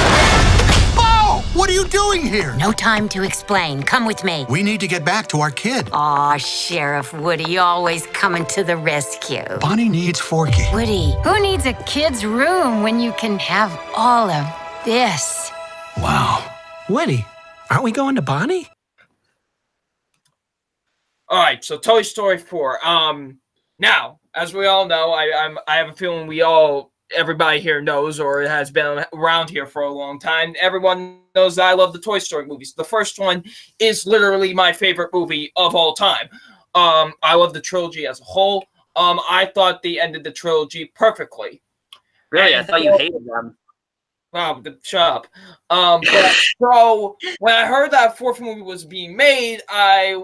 Bo! What are you doing here? No time to explain. Come with me. We need to get back to our kid. Aw, Sheriff Woody, always coming to the rescue. Bonnie needs Forky. Woody, who needs a kid's room when you can have all of this? Wow. Woody, aren't we going to Bonnie? All right, so Toy Story 4. Now, as we all know, I have a feeling everybody here knows or has been around here for a long time. Everyone knows that I love the Toy Story movies. The first one is literally my favorite movie of all time. I love the trilogy as a whole. I thought they ended the trilogy perfectly. Really? I thought you hated them. Wow, shut up. So when I heard that fourth movie was being made,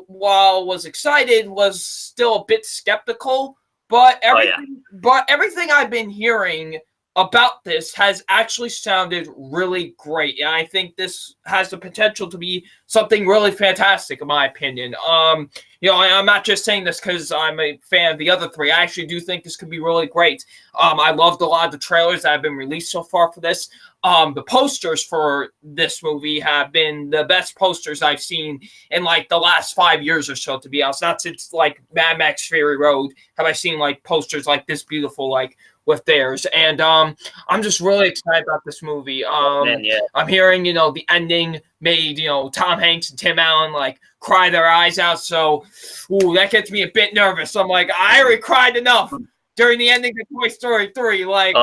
while was excited, was still a bit skeptical. But everything I've been hearing about this has actually sounded really great, and I think this has the potential to be something really fantastic, in my opinion. I'm not just saying this because I'm a fan of the other three. I actually do think this could be really great. I loved a lot of the trailers that have been released so far for this. The posters for this movie have been the best posters I've seen in like the last 5 years or so, to be honest. Not since like Mad Max Fury Road have I seen like posters like this beautiful, like with theirs. And I'm just really excited about this movie. I'm hearing, the ending made, Tom Hanks and Tim Allen like cry their eyes out. So that gets me a bit nervous. I'm like, I already cried enough during the ending of Toy Story 3. Like,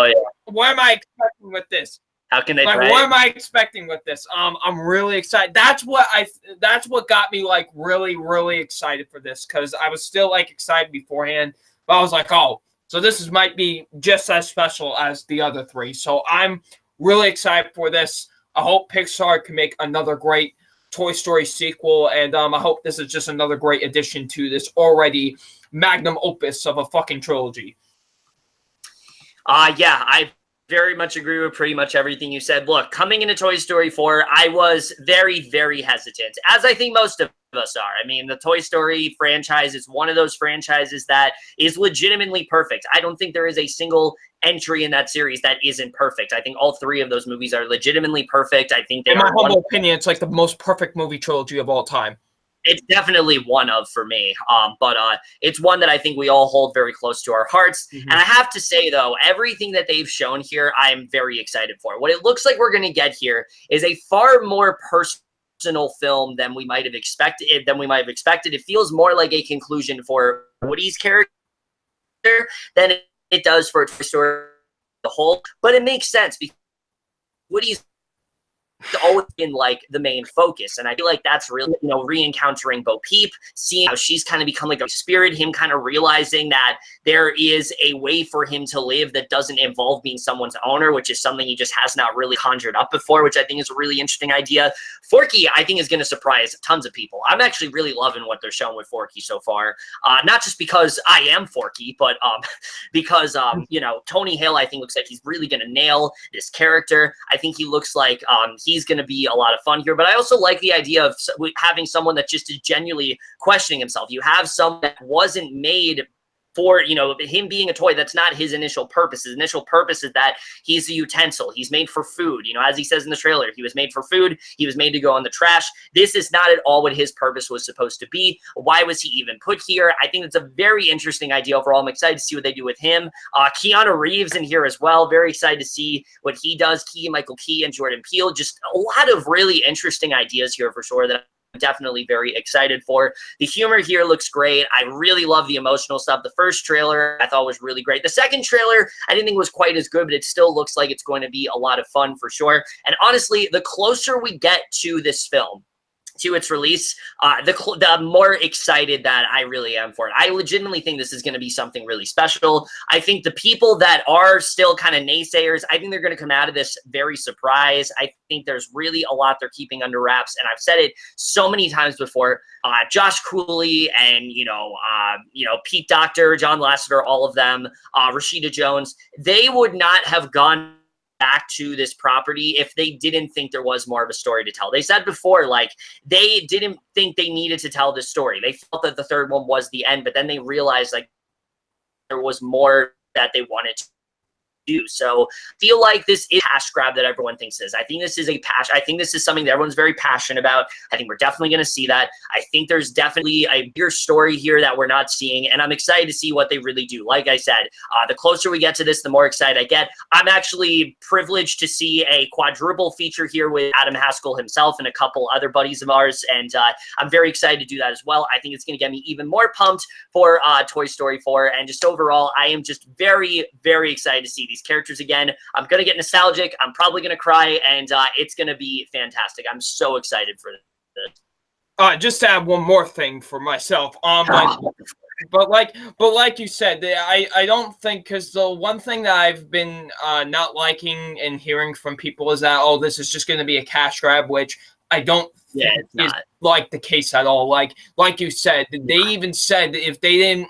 what am I expecting with this? How can they? Like, what am I expecting with this? I'm really excited. That's what got me like really, really excited for this, because I was still like excited beforehand, but I was like, oh, so this might be just as special as the other three. So I'm really excited for this. I hope Pixar can make another great Toy Story sequel, and I hope this is just another great addition to this already magnum opus of a fucking trilogy. Yeah, I very much agree with pretty much everything you said. Look, coming into Toy Story 4, I was very, very hesitant, as I think most of us are. I mean, the Toy Story franchise is one of those franchises that is legitimately perfect. I don't think there is a single entry in that series that isn't perfect. I think all three of those movies are legitimately perfect. I think they in my humble opinion, it's like the most perfect movie trilogy of all time. It's definitely one of for me, but it's one that I think we all hold very close to our hearts. And I have to say, though, everything that they've shown here, I'm very excited for. What it looks like we're going to get here is a far more personal film than we might have expected. It feels more like a conclusion for Woody's character than it does for Toy Story the whole. But it makes sense because Woody's always been like the main focus, and I feel like that's really, re-encountering Bo Peep, seeing how she's kind of become like a spirit, him kind of realizing that there is a way for him to live that doesn't involve being someone's owner, which is something he just has not really conjured up before, which I think is a really interesting idea. Forky, I think, is going to surprise tons of people. I'm actually really loving what they're showing with Forky so far, not just because I am Forky, but because Tony Hale, I think, looks like he's really going to nail this character. I think he looks like he's going to be a lot of fun here, but I also like the idea of having someone that just is genuinely questioning himself. You have someone that wasn't made for, him being a toy. That's not his initial purpose. His initial purpose is that he's a utensil. He's made for food. As he says in the trailer, he was made for food. He was made to go in the trash. This is not at all what his purpose was supposed to be. Why was he even put here? I think it's a very interesting idea overall. I'm excited to see what they do with him. Keanu Reeves in here as well. Very excited to see what he does. Michael Key and Jordan Peele. Just a lot of really interesting ideas here for sure that definitely very excited for. The humor here looks great. I really love the emotional stuff. The first trailer I thought was really great. The second trailer I didn't think was quite as good, but it still looks like it's going to be a lot of fun for sure. And honestly, the closer we get to this film, to its release, the more excited that I really am for it. I legitimately think this is going to be something really special. I think the people that are still kind of naysayers, I think they're going to come out of this very surprised. I think there's really a lot they're keeping under wraps, and I've said it so many times before. Josh Cooley and Pete Docter, John Lasseter, all of them, Rashida Jones, they would not have gone back to this property if they didn't think there was more of a story to tell. They said before, like, they didn't think they needed to tell this story. They felt that the third one was the end, but then they realized, like, there was more that they wanted to do. So I feel like this is a cash grab that everyone thinks is. I think this is I think this is something that everyone's very passionate about. I think we're definitely going to see that. I think there's definitely a bigger story here that we're not seeing, and I'm excited to see what they really do. Like I said, the closer we get to this, the more excited I get. I'm actually privileged to see a quadruple feature here with Adam Haskell himself and a couple other buddies of ours, and I'm very excited to do that as well. I think it's going to get me even more pumped for Toy Story 4, and just overall, I am just very, very excited to see these characters again. I'm going to get nostalgic. I'm probably going to cry, and it's going to be fantastic. I'm so excited for this. Just to add one more thing for myself, but like you said, I don't think, because the one thing that I've been not liking and hearing from people is that, oh, this is just going to be a cash grab, which I don't think is like the case at all. Like you said, they even said if they didn't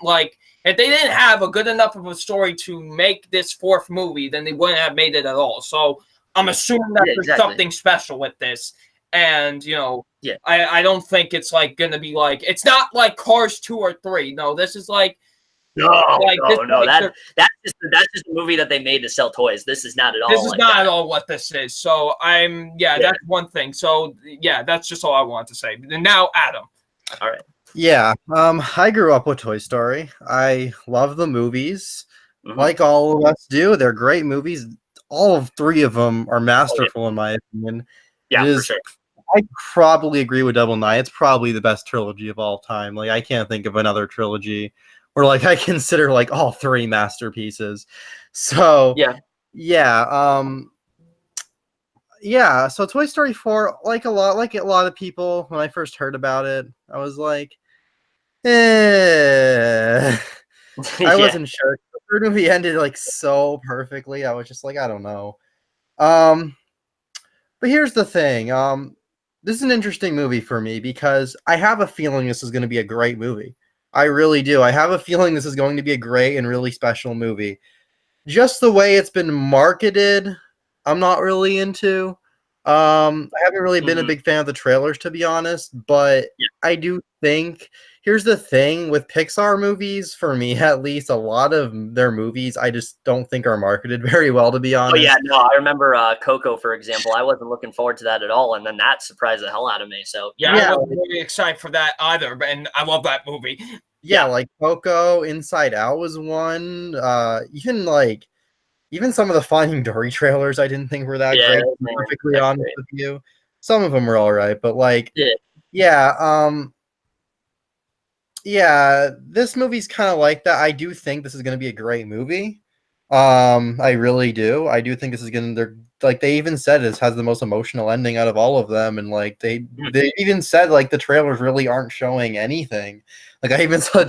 have a good enough of a story to make this fourth movie, then they wouldn't have made it at all. So I'm assuming that there's something special with this. And, you know, I don't think it's like going to be like, it's not like Cars 2 or 3. No, this is like, that's just a movie that they made to sell toys. This is not at all. This is not at all what this is. So that's one thing. So yeah, that's just all I want to say. And now, Adam. All right. Yeah, I grew up with Toy Story. I love the movies, like all of us do. They're great movies. All of three of them are masterful, in my opinion. Yeah, for sure. I probably agree with Double Nine. It's probably the best trilogy of all time. Like, I can't think of another trilogy where, like, I consider, like, all three masterpieces. So, so Toy Story 4, like a lot of people, when I first heard about it, I was like, I wasn't sure. The third movie ended like so perfectly. I was just like, I don't know. But here's the thing. This is an interesting movie for me because I have a feeling this is going to be a great movie. I really do. I have a feeling this is going to be a great and really special movie. Just the way it's been marketed, I'm not really into. I haven't really been a big fan of the trailers, to be honest, but I do think, here's the thing with Pixar movies, for me at least, a lot of their movies I just don't think are marketed very well, to be honest. Oh yeah, no, I remember Coco, for example. I wasn't looking forward to that at all, and then that surprised the hell out of me. So I wasn't really excited for that either, and I love that movie. Yeah, like Coco, Inside Out was one. Even some of the Finding Dory trailers I didn't think were that great, to be perfectly honest with you. Some of them were all right, but like, this movie's kind of like that. I do think this is going to be a great movie. I really do. I do think this is going to, they even said this has the most emotional ending out of all of them. And like, they even said like the trailers really aren't showing anything. Like I even saw a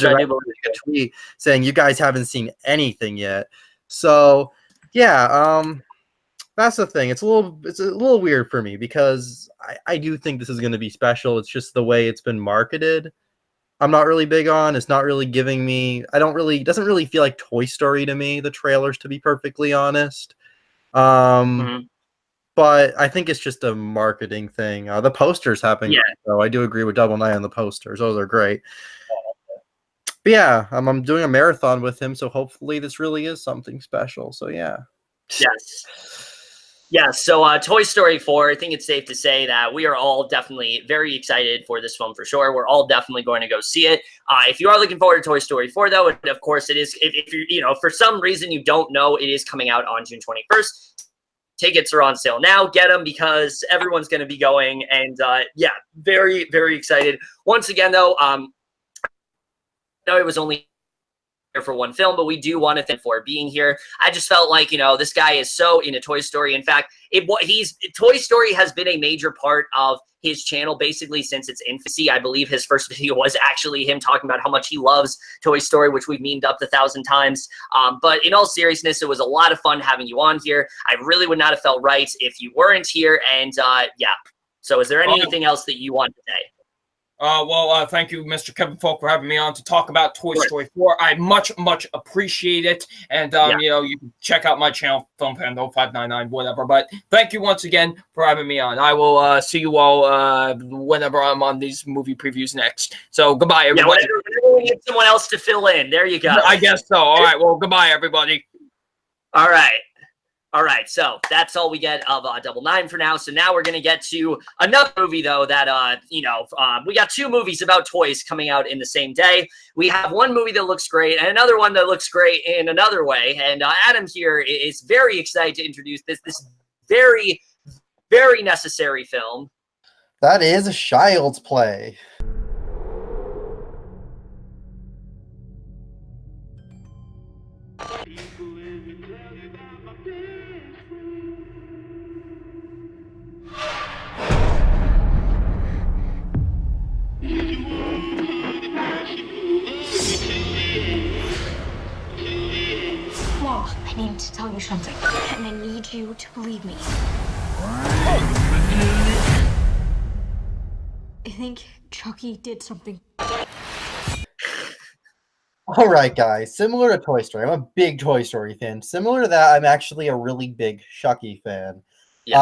tweet saying you guys haven't seen anything yet. So that's the thing. It's a little weird for me because I do think this is going to be special. It's just the way it's been marketed. I'm not really big on. It's not really giving me. It doesn't really feel like Toy Story to me. The trailers, to be perfectly honest. But I think it's just a marketing thing. The posters happen. Yeah. So I do agree with Double Nine on the posters. Those are great. But yeah, I'm doing a marathon with him, so hopefully this really is something special. So yeah. Yes. So Toy Story 4, I think it's safe to say that we are all definitely very excited for this film for sure. We're all definitely going to go see it. If you are looking forward to Toy Story 4, though, and of course it is, if you're, for some reason you don't know, it is coming out on June 21st. Tickets are on sale now. Get them because everyone's going to be going. And very, very excited. Once again, though, no, it was only for one film, but we do want to thank for being here. I just felt like, this guy is so into Toy Story. In fact, Toy Story has been a major part of his channel basically since its infancy. I believe his first video was actually him talking about how much he loves Toy Story, which we've memed up 1,000 times. But in all seriousness, it was a lot of fun having you on here. I really would not have felt right if you weren't here. And So is there anything else that you want to say? Thank you, Mr. Kevin Falk, for having me on to talk about Toy Story 4. I much appreciate it. And, you know, you can check out my channel, FilmPando599, whatever. But thank you once again for having me on. I will see you all whenever I'm on these movie previews next. So, goodbye, everybody. Yeah, whenever we need someone else to fill in. There you go. I guess so. All right. Well, goodbye, everybody. All right. All right, so that's all we get of Double Nine for now. So now we're going to get to another movie, though, that, we got two movies about toys coming out in the same day. We have one movie that looks great and another one that looks great in another way. And Adam here is very excited to introduce this very, very necessary film. That is a Child's Play. Mom, I need to tell you something, and I need you to believe me. I think Chucky did something. All right, guys. Similar to Toy Story, I'm a big Toy Story fan. Similar to that, I'm actually a really big Chucky fan. Yeah.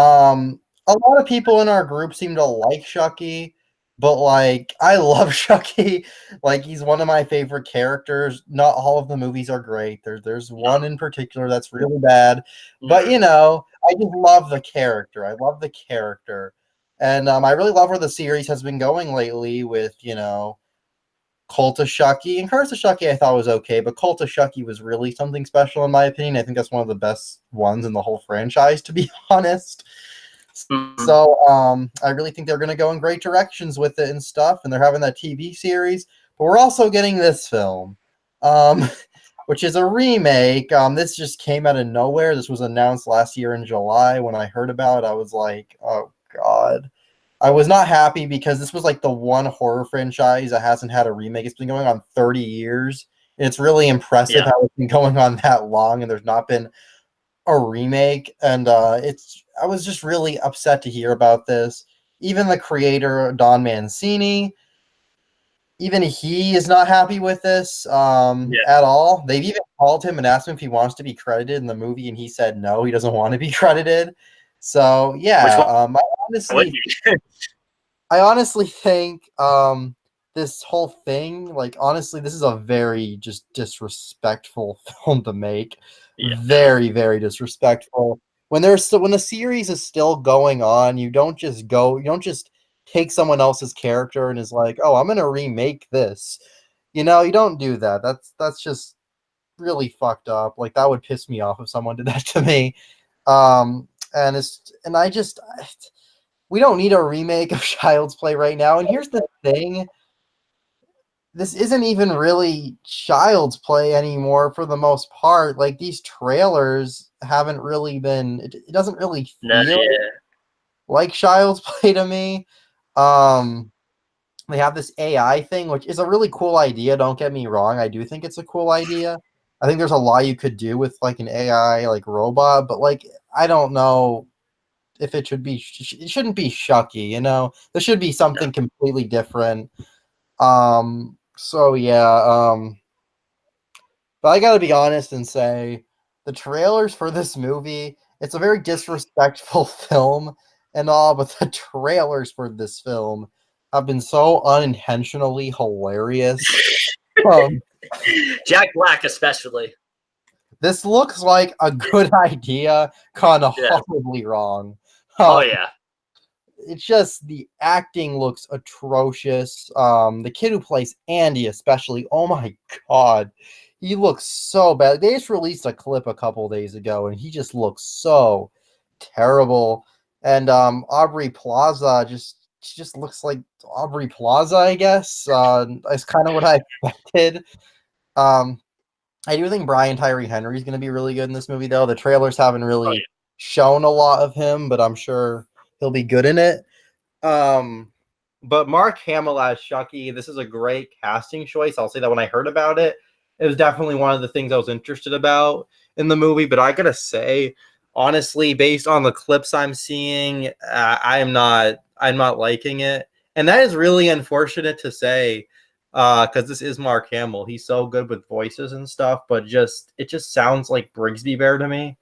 A lot of people in our group seem to like Chucky, but like I love Chucky. Like he's one of my favorite characters. Not all of the movies are great. There's one in particular that's really bad, but you know, I just love the character. I love the character, and I really love where the series has been going lately with, you know, Cult of Chucky and Curse of Chucky. I thought was okay, but Cult of Chucky was really something special in my opinion. I think that's one of the best ones in the whole franchise, to be honest. So I really think they're going to go in great directions with it and stuff, and they're having that TV series. But we're also getting this film, which is a remake. This just came out of nowhere. This was announced last year in July. When I heard about it, I was like, oh god. I was not happy because this was like the one horror franchise that hasn't had a remake. It's been going on 30 years. And it's really impressive how it's been going on that long and there's not been a remake. And I was just really upset to hear about this. Even the creator, Don Mancini, even he is not happy with this at all. They've even called him and asked him if he wants to be credited in the movie, and he said no, he doesn't want to be credited. So yeah, I honestly think this whole thing, like honestly, this is a very just disrespectful film to make. Yeah. Very, very disrespectful. When the series is still going on, you don't just take someone else's character and is like, oh, I'm gonna remake this. You know, you don't do that. That's just really fucked up. Like that would piss me off if someone did that to me. We don't need a remake of Child's Play right now. And here's the thing. This isn't even really Child's Play anymore for the most part. Like these trailers haven't really been, it doesn't really feel like Child's Play to me. They have this AI thing, which is a really cool idea. Don't get me wrong. I do think it's a cool idea. I think there's a lot you could do with like an AI like robot, but like I don't know if it should be. It shouldn't be Chucky, you know. There should be something completely different. So yeah. But I gotta be honest and say the trailers for this movie. It's a very disrespectful film and all, but the trailers for this film have been so unintentionally hilarious. Jack Black especially. This looks like a good idea gone horribly wrong. Oh yeah. It's just the acting looks atrocious. The kid who plays Andy especially, oh my god. He looks so bad. They just released a clip a couple days ago and he just looks so terrible. And Aubrey Plaza just looks like Aubrey Plaza, I guess. That's kind of what I expected. I do think Brian Tyree Henry is going to be really good in this movie, though. The trailers haven't really shown a lot of him, but I'm sure he'll be good in it. But Mark Hamill as Chucky, this is a great casting choice. I'll say that when I heard about it, it was definitely one of the things I was interested about in the movie. But I gotta say, honestly, based on the clips I'm seeing, I'm not liking it. And that is really unfortunate to say, because this is Mark Hamill. He's so good with voices and stuff, but it just sounds like Brigsby Bear to me.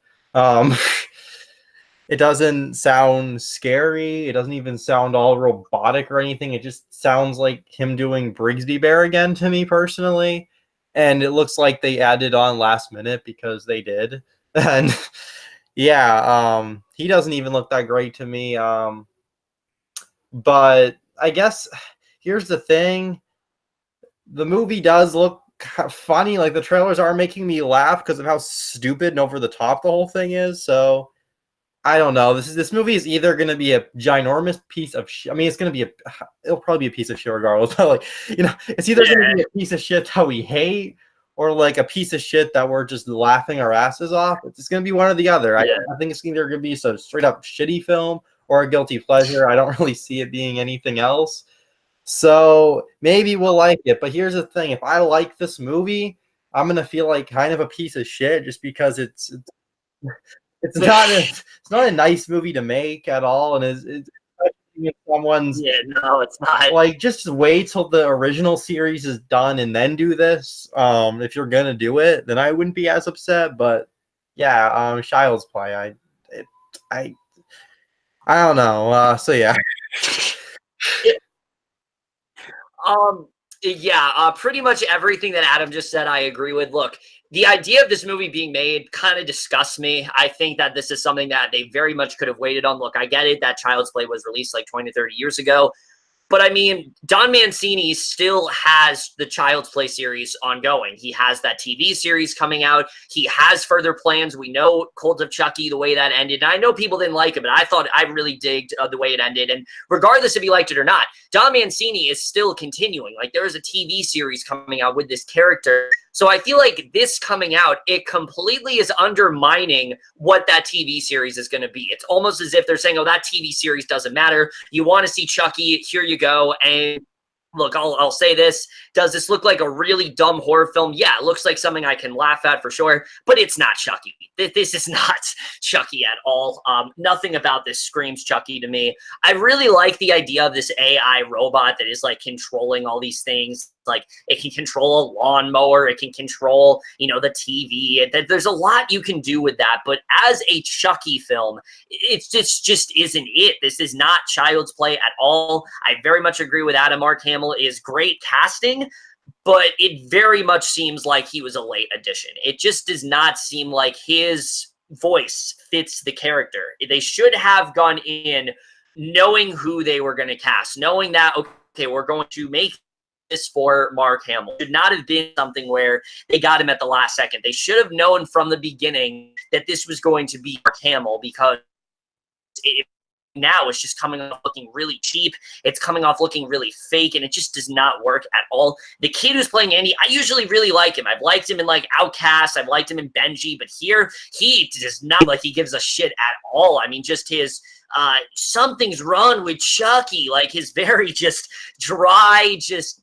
It doesn't sound scary. It doesn't even sound all robotic or anything. It just sounds like him doing Brigsby Bear again to me personally. And it looks like they added on last minute because they did. And yeah, he doesn't even look that great to me. But I guess here's the thing. The movie does look funny. Like, the trailers are making me laugh because of how stupid and over the top the whole thing is. So I don't know. This movie is either going to be a ginormous piece of shit. I mean, it'll probably be a piece of shit regardless. But, like, it's either going to be a piece of shit that we hate, or like a piece of shit that we're just laughing our asses off. It's just going to be one or the other. I think it's either going to be a straight up shitty film or a guilty pleasure. I don't really see it being anything else. So maybe we'll like it. But here's the thing. If I like this movie, I'm going to feel like kind of a piece of shit just because it's not a nice movie to make at all. And it's someone's it's not. Like, just wait till the original series is done and then do this. If you're gonna do it, then I wouldn't be as upset. But yeah, Child's Play. I don't know. So yeah. Pretty much everything that Adam just said, I agree with. Look, the idea of this movie being made kind of disgusts me. I think that this is something that they very much could have waited on. Look, I get it that Child's Play was released like 20 to 30 years ago. But I mean, Don Mancini still has the Child's Play series ongoing. He has that TV series coming out. He has further plans. We know Cult of Chucky, the way that ended. And I know people didn't like it, but I really digged the way it ended. And regardless if you liked it or not, Don Mancini is still continuing. Like, there is a TV series coming out with this character. So I feel like this coming out, it completely is undermining what that TV series is going to be. It's almost as if they're saying, oh, that TV series doesn't matter. You want to see Chucky, here you go. And look, I'll say this. Does this look like a really dumb horror film? Yeah, it looks like something I can laugh at for sure, but it's not Chucky. This is not Chucky at all. Nothing about this screams Chucky to me. I really like the idea of this AI robot that is like controlling all these things. Like, it can control a lawnmower, it can control, the TV. There's a lot you can do with that. But as a Chucky film, it just isn't it. This is not Child's Play at all. I very much agree with Adam. Mark Hamill is great casting, but it very much seems like he was a late addition. It just does not seem like his voice fits the character. They should have gone in knowing who they were going to cast, knowing that, okay, we're going to make this for Mark Hamill. It should not have been something where they got him at the last second. They should have known from the beginning that this was going to be Mark Hamill, because now it's just coming off looking really cheap. It's coming off looking really fake, and it just does not work at all. The kid who's playing Andy, I usually really like him. I've liked him in like Outcast. I've liked him in Benji, but here he does not like he gives a shit at all. I mean, just his something's wrong with Chucky. Like, his very just dry, just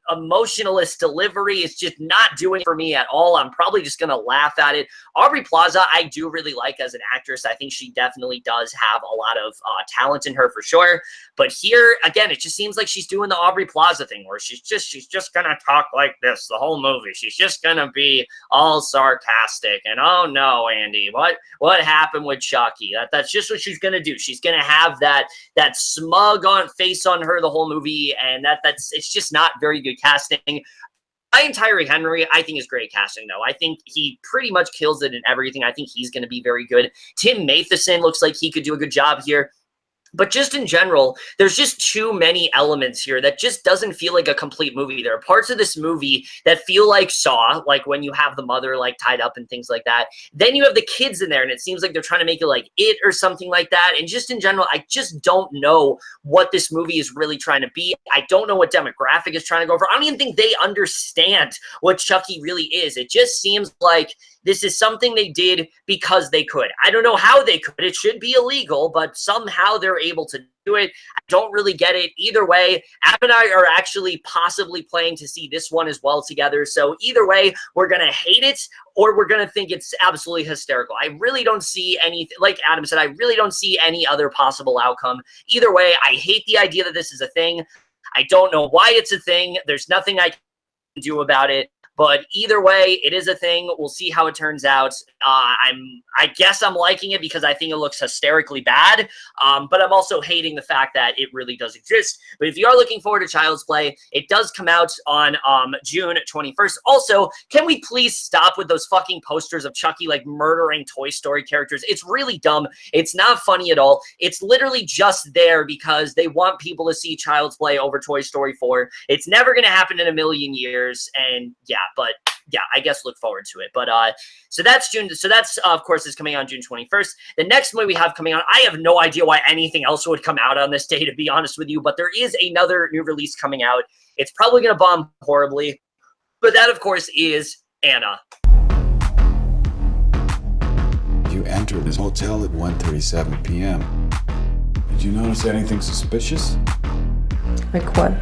emotionless delivery is just not doing it for me at all. I'm probably just going to laugh at it. Aubrey Plaza, I do really like as an actress. I think she definitely does have a lot of talent in her for sure. But here, again, it just seems like she's doing the Aubrey Plaza thing where she's just going to talk like this the whole movie. She's just going to be all sarcastic and, oh no, Andy, what happened with Chucky? That's just what she's going to do. She's going to have that smug face on her the whole movie, and it's just not very good casting. Ryan Tyree Henry, I think, is great casting, though. I think he pretty much kills it in everything. I think he's going to be very good. Tim Matheson looks like he could do a good job here. But just in general, there's just too many elements here that just doesn't feel like a complete movie. There are parts of this movie that feel like Saw, like when you have the mother like tied up and things like that. Then you have the kids in there, and it seems like they're trying to make it like It or something like that. And just in general, I just don't know what this movie is really trying to be. I don't know what demographic is trying to go for. I don't even think they understand what Chucky really is. It just seems like this is something they did because they could. I don't know how they could. It should be illegal, but somehow they're they're able to do it. I don't really get it. Either way, Ab and I are actually possibly planning to see this one as well together. So either way, we're going to hate it or we're going to think it's absolutely hysterical. I really don't see anything, like Adam said, I really don't see any other possible outcome. Either way, I hate the idea that this is a thing. I don't know why it's a thing. There's nothing I can do about it. But either way, it is a thing. We'll see how it turns out. I guess I'm liking it because I think it looks hysterically bad. But I'm also hating the fact that it really does exist. But if you are looking forward to Child's Play, it does come out on June 21st. Also, can we please stop with those fucking posters of Chucky like murdering Toy Story characters? It's really dumb. It's not funny at all. It's literally just there because they want people to see Child's Play over Toy Story 4. It's never going to happen in a million years. And yeah. But yeah, I guess look forward to it. But so that's June. So that's of course is coming out on June 21st. The next movie we have coming out, I have no idea why anything else would come out on this day, to be honest with you. But there is another new release coming out. It's probably going to bomb horribly, but that of course is Anna. You entered this hotel at 1:37 p.m. Did you notice anything suspicious? Like what?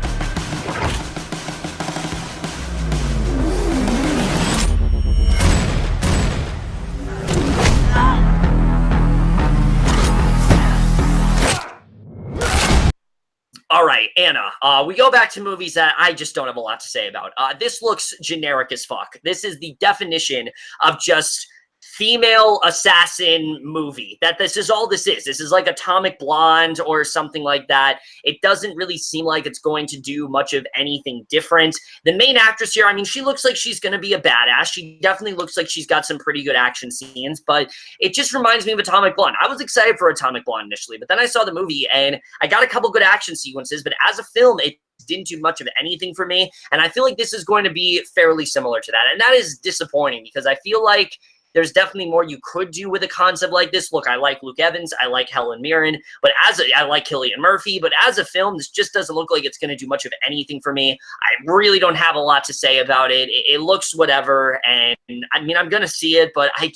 All right, Anna, we go back to movies that I just don't have a lot to say about. This looks generic as fuck. This is the definition of just female assassin movie. That this is all this is. This is like Atomic Blonde or something like that. It doesn't really seem like it's going to do much of anything different. The main actress here, I mean, she looks like she's going to be a badass. She definitely looks like she's got some pretty good action scenes, but it just reminds me of Atomic Blonde. I was excited for Atomic Blonde initially, but then I saw the movie and I got a couple good action sequences, but as a film, it didn't do much of anything for me. And I feel like this is going to be fairly similar to that. And that is disappointing because I feel like there's definitely more you could do with a concept like this. Look, I like Luke Evans, I like Helen Mirren, but I like Cillian Murphy, but as a film, this just doesn't look like it's going to do much of anything for me. I really don't have a lot to say about it. It looks whatever, and I mean, I'm going to see it, but I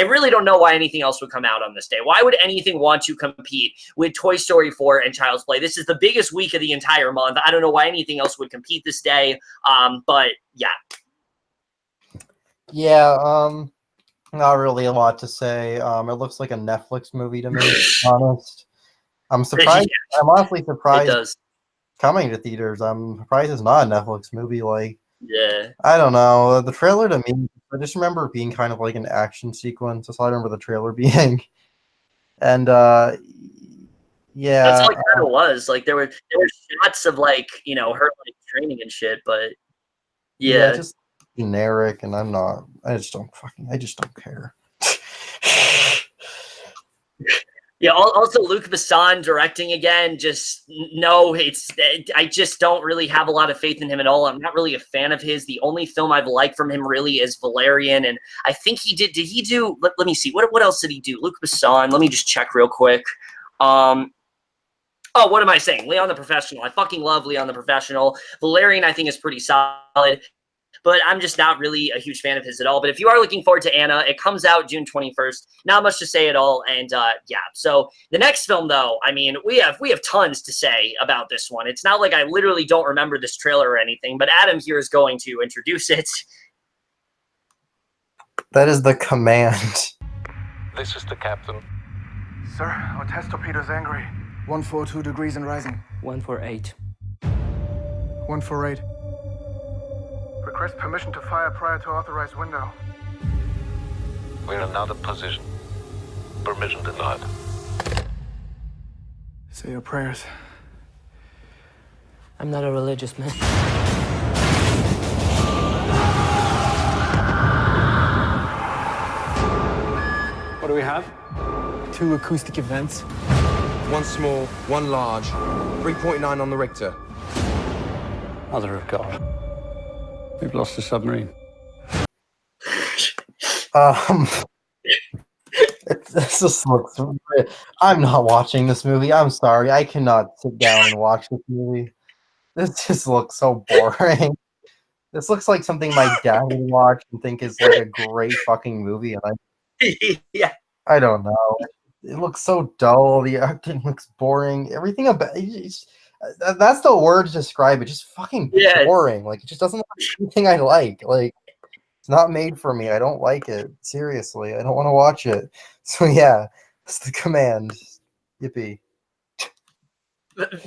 really don't know why anything else would come out on this day. Why would anything want to compete with Toy Story 4 and Child's Play? This is the biggest week of the entire month. I don't know why anything else would compete this day, but yeah. Yeah, not really a lot to say. It looks like a Netflix movie to me, to be honest. I'm surprised. Yeah. I'm honestly surprised. It does. Coming to theaters. I'm surprised it's not a Netflix movie. Like, yeah, I don't know. The trailer to me, I just remember it being kind of like an action sequence. That's all I remember the trailer being. And yeah, that's all it kind of was. Like there were shots of like her like training and shit, but yeah just generic, and I just don't care. Yeah, also Luc Besson directing again, I just don't really have a lot of faith in him at all. I'm not really a fan of his. The only film I've liked from him really is Valerian, and I think did he do, let me see, what else did he do? Luc Besson, let me just check real quick. Oh, what am I saying? Leon the Professional. I fucking love Leon the Professional. Valerian, I think, is pretty solid, but I'm just not really a huge fan of his at all. But if you are looking forward to Anna, it comes out June 21st. Not much to say at all. And yeah, so the next film, though, I mean, we have tons to say about this one. It's not like I literally don't remember this trailer or anything, but Adam here is going to introduce it. That is The Command. This is the captain. Sir, our test torpedo's angry. 142 degrees and rising. 148. 148. Request permission to fire prior to authorized window. We're in out of position. Permission denied. Say your prayers. I'm not a religious man. What do we have? 2 acoustic events. 1 small, 1 large. 3.9 on the Richter. Mother of God. We've lost the submarine. This just looks weird. I'm not watching this movie. I'm sorry. I cannot sit down and watch this movie. This just looks so boring. This looks like something my dad would watch and think is like a great fucking movie, and yeah. I don't know. it looks so dull. The acting looks boring. Everything about that's the word to describe it. Just fucking boring. Like, it just doesn't look like anything I like. Like, it's not made for me. I don't like it. Seriously, I don't want to watch it. So yeah, it's The Command. Yippee.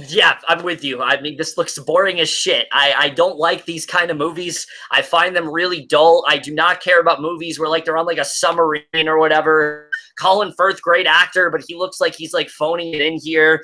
Yeah, I'm with you. I mean, this looks boring as shit. I don't like these kind of movies. I find them really dull. I do not care about movies where like they're on like a submarine or whatever. Colin Firth, great actor, but he looks like he's like phoning it in here.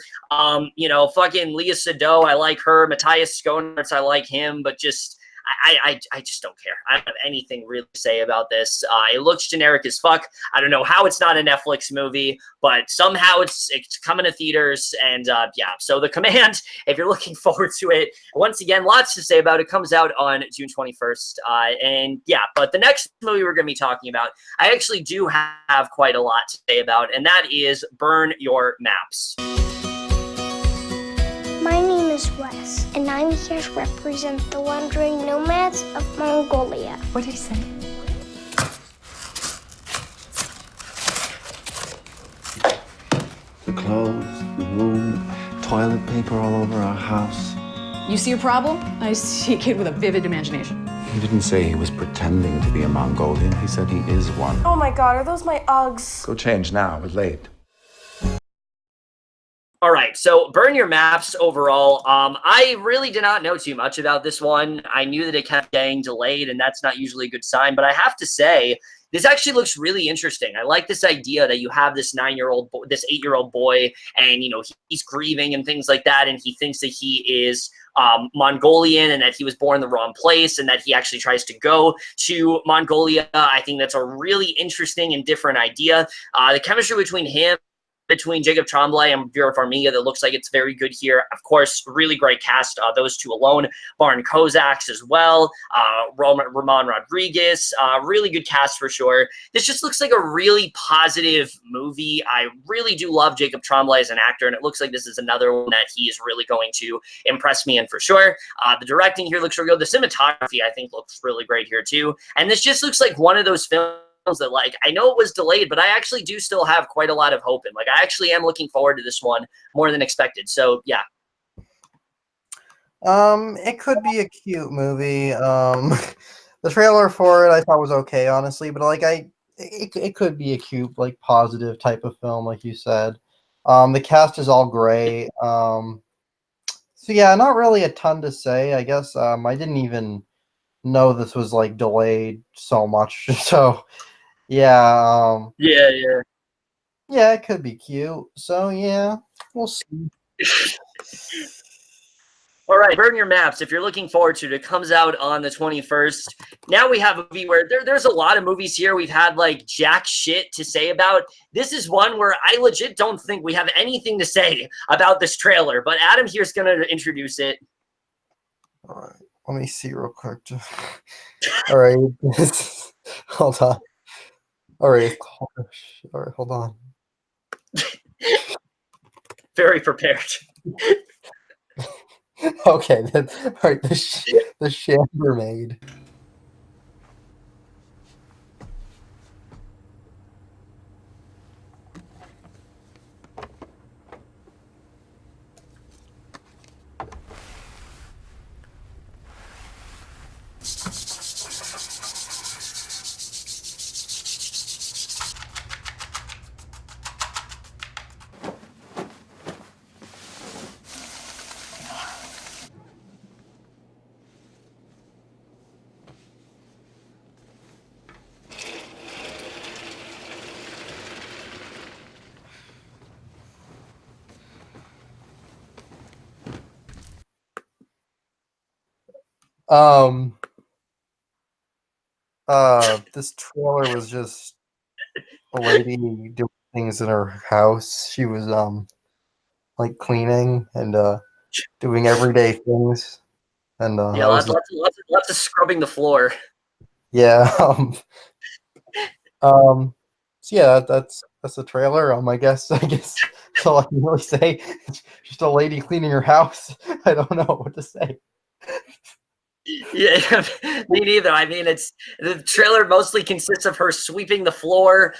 You know, fucking Leah Sado, I like her. Matthias Schoenaerts, I like him, but just I just don't care. I don't have anything really to say about this. It looks generic as fuck. I don't know how it's not a Netflix movie, but somehow it's coming to theaters. And yeah, so The Command, if you're looking forward to it, once again, lots to say about it. Comes out on June 21st. And yeah, but the next movie we're going to be talking about, I actually do have quite a lot to say about, and that is Burn Your Maps. My name is Wes, and I'm here to represent the wandering nomads of Mongolia. What did he say? The clothes, the room, toilet paper all over our house. You see a problem? I see a kid with a vivid imagination. He didn't say he was pretending to be a Mongolian. He said he is one. Oh my god, are those my Uggs? Go change now. We're late. All right, so Burn Your Maps overall, I really did not know too much about this one. I knew that it kept getting delayed, and that's not usually a good sign, but I have to say, this actually looks really interesting. I like this idea that you have this 8-year-old boy, and, you know, he's grieving and things like that, and he thinks that he is Mongolian and that he was born in the wrong place and that he actually tries to go to Mongolia. I think that's a really interesting and different idea. The chemistry between Jacob Tremblay and Vera Farmiga that looks like it's very good here. Of course, really great cast, those two alone. Baron Kozaks as well, Ramon Rodriguez, really good cast for sure. This just looks like a really positive movie. I really do love Jacob Tremblay as an actor, and it looks like this is another one that he is really going to impress me in for sure. The directing here looks really good. The cinematography, I think, looks really great here too. And this just looks like one of those films that, like, I know it was delayed, but I actually do still have quite a lot of hope in. Like, I actually am looking forward to this one more than expected. So yeah. It could be a cute movie. The trailer for it I thought was okay, honestly, but like it could be a cute, like, positive type of film, like you said. The cast is all great. So yeah, not really a ton to say, I guess. I didn't even know this was like delayed so much. So yeah. Yeah, it could be cute. So yeah, we'll see. All right, Burn Your Maps. If you're looking forward to it, it comes out on the 21st. Now we have a movie where there's a lot of movies here we've had like jack shit to say about. This is one where I legit don't think we have anything to say about this trailer, but Adam here's going to introduce it. All right, let me see real quick. All right, hold on. All right, hold on. Very prepared. Okay, then. All right, the Chambermaid. This trailer was just a lady doing things in her house. She was like cleaning and doing everyday things, and yeah, lots of scrubbing the floor. Yeah. So yeah, that's the trailer. I guess that's all I can really say. It's just a lady cleaning her house. I don't know what to say. Yeah, me neither. I mean, it's the trailer mostly consists of her sweeping the floor,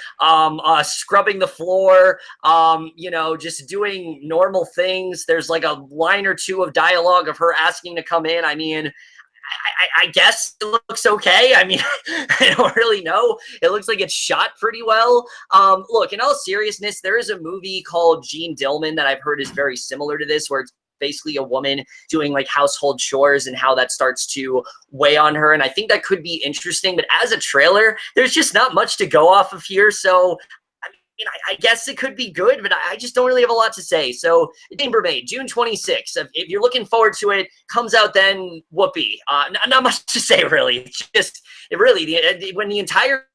scrubbing the floor, you know, just doing normal things. There's like a line or two of dialogue of her asking to come in. I mean, I guess it looks okay. I mean, I don't really know. It looks like it's shot pretty well. Look, in all seriousness, there is a movie called Jean Dillman that I've heard is very similar to this, where it's basically a woman doing like household chores and how that starts to weigh on her. And I think that could be interesting. But as a trailer, there's just not much to go off of here. So I guess it could be good, but I just don't really have a lot to say. So, Chambermaid, June 26th. If you're looking forward to it, comes out then, whoopee. Not much to say, really. It's just, when the entire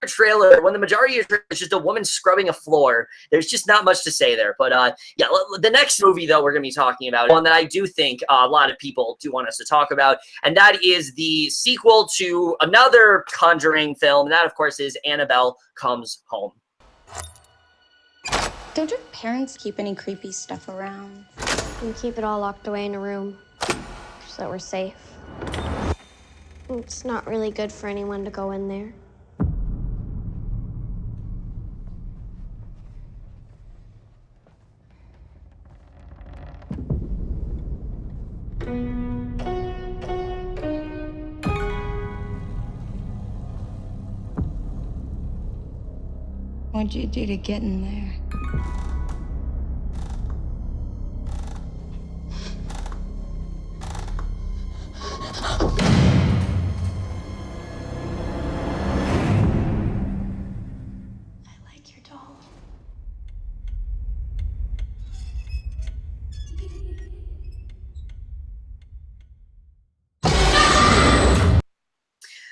trailer, when the majority of it is just a woman scrubbing a floor, there's just not much to say there. But, yeah, the next movie, though, we're going to be talking about, one that I do think a lot of people do want us to talk about, and that is the sequel to another Conjuring film, and that, of course, is Annabelle Comes Home. Don't your parents keep any creepy stuff around? We keep it all locked away in a room so that we're safe. It's not really good for anyone to go in there. What'd you do to get in there?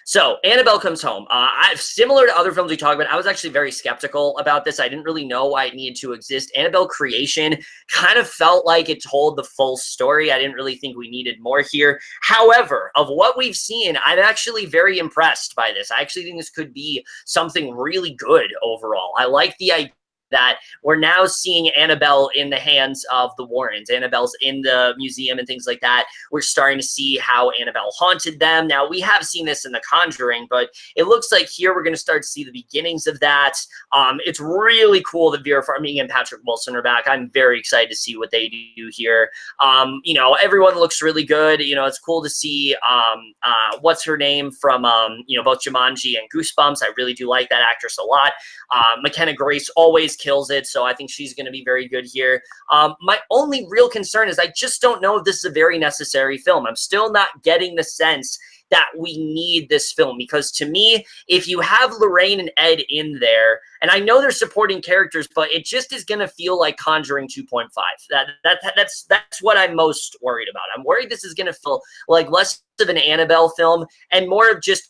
So, Annabelle Comes Home. Similar to other films we talked about, I was actually very skeptical about this. I didn't really know why it needed to exist. Annabelle Creation kind of felt like it told the full story. I didn't really think we needed more here. However, of what we've seen, I'm actually very impressed by this. I actually think this could be something really good overall. I like the idea that we're now seeing Annabelle in the hands of the Warrens. Annabelle's in the museum and things like that. We're starting to see how Annabelle haunted them. Now, we have seen this in The Conjuring, but it looks like here we're going to start to see the beginnings of that. It's really cool that Vera Farmiga and Patrick Wilson are back. I'm very excited to see what they do here. You know, everyone looks really good. You know, it's cool to see what's her name from, you know, both Jumanji and Goosebumps. I really do like that actress a lot. McKenna Grace always kills it, so I think she's going to be very good here. My only real concern is I just don't know if this is a very necessary film. I'm still not getting the sense that we need this film, because to me, if you have Lorraine and Ed in there, and I know they're supporting characters, but it just is going to feel like Conjuring 2.5. That's what I'm most worried about. I'm worried this is going to feel like less of an Annabelle film and more of just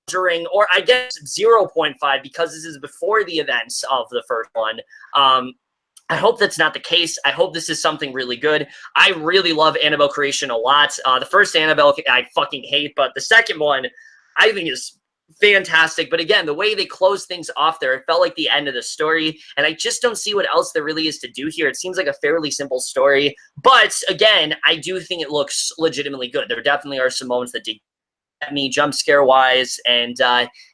Conjuring, or I guess 0.5, because this is before the events of the first one. I hope that's not the case. I hope this is something really good. I really love Annabelle Creation a lot. The first Annabelle I fucking hate, but the second one I think is fantastic. But again, the way they close things off there, it felt like the end of the story, and I just don't see what else there really is to do here. It seems like a fairly simple story, but again, I do think it looks legitimately good. There definitely are some moments that did at me jump scare wise, and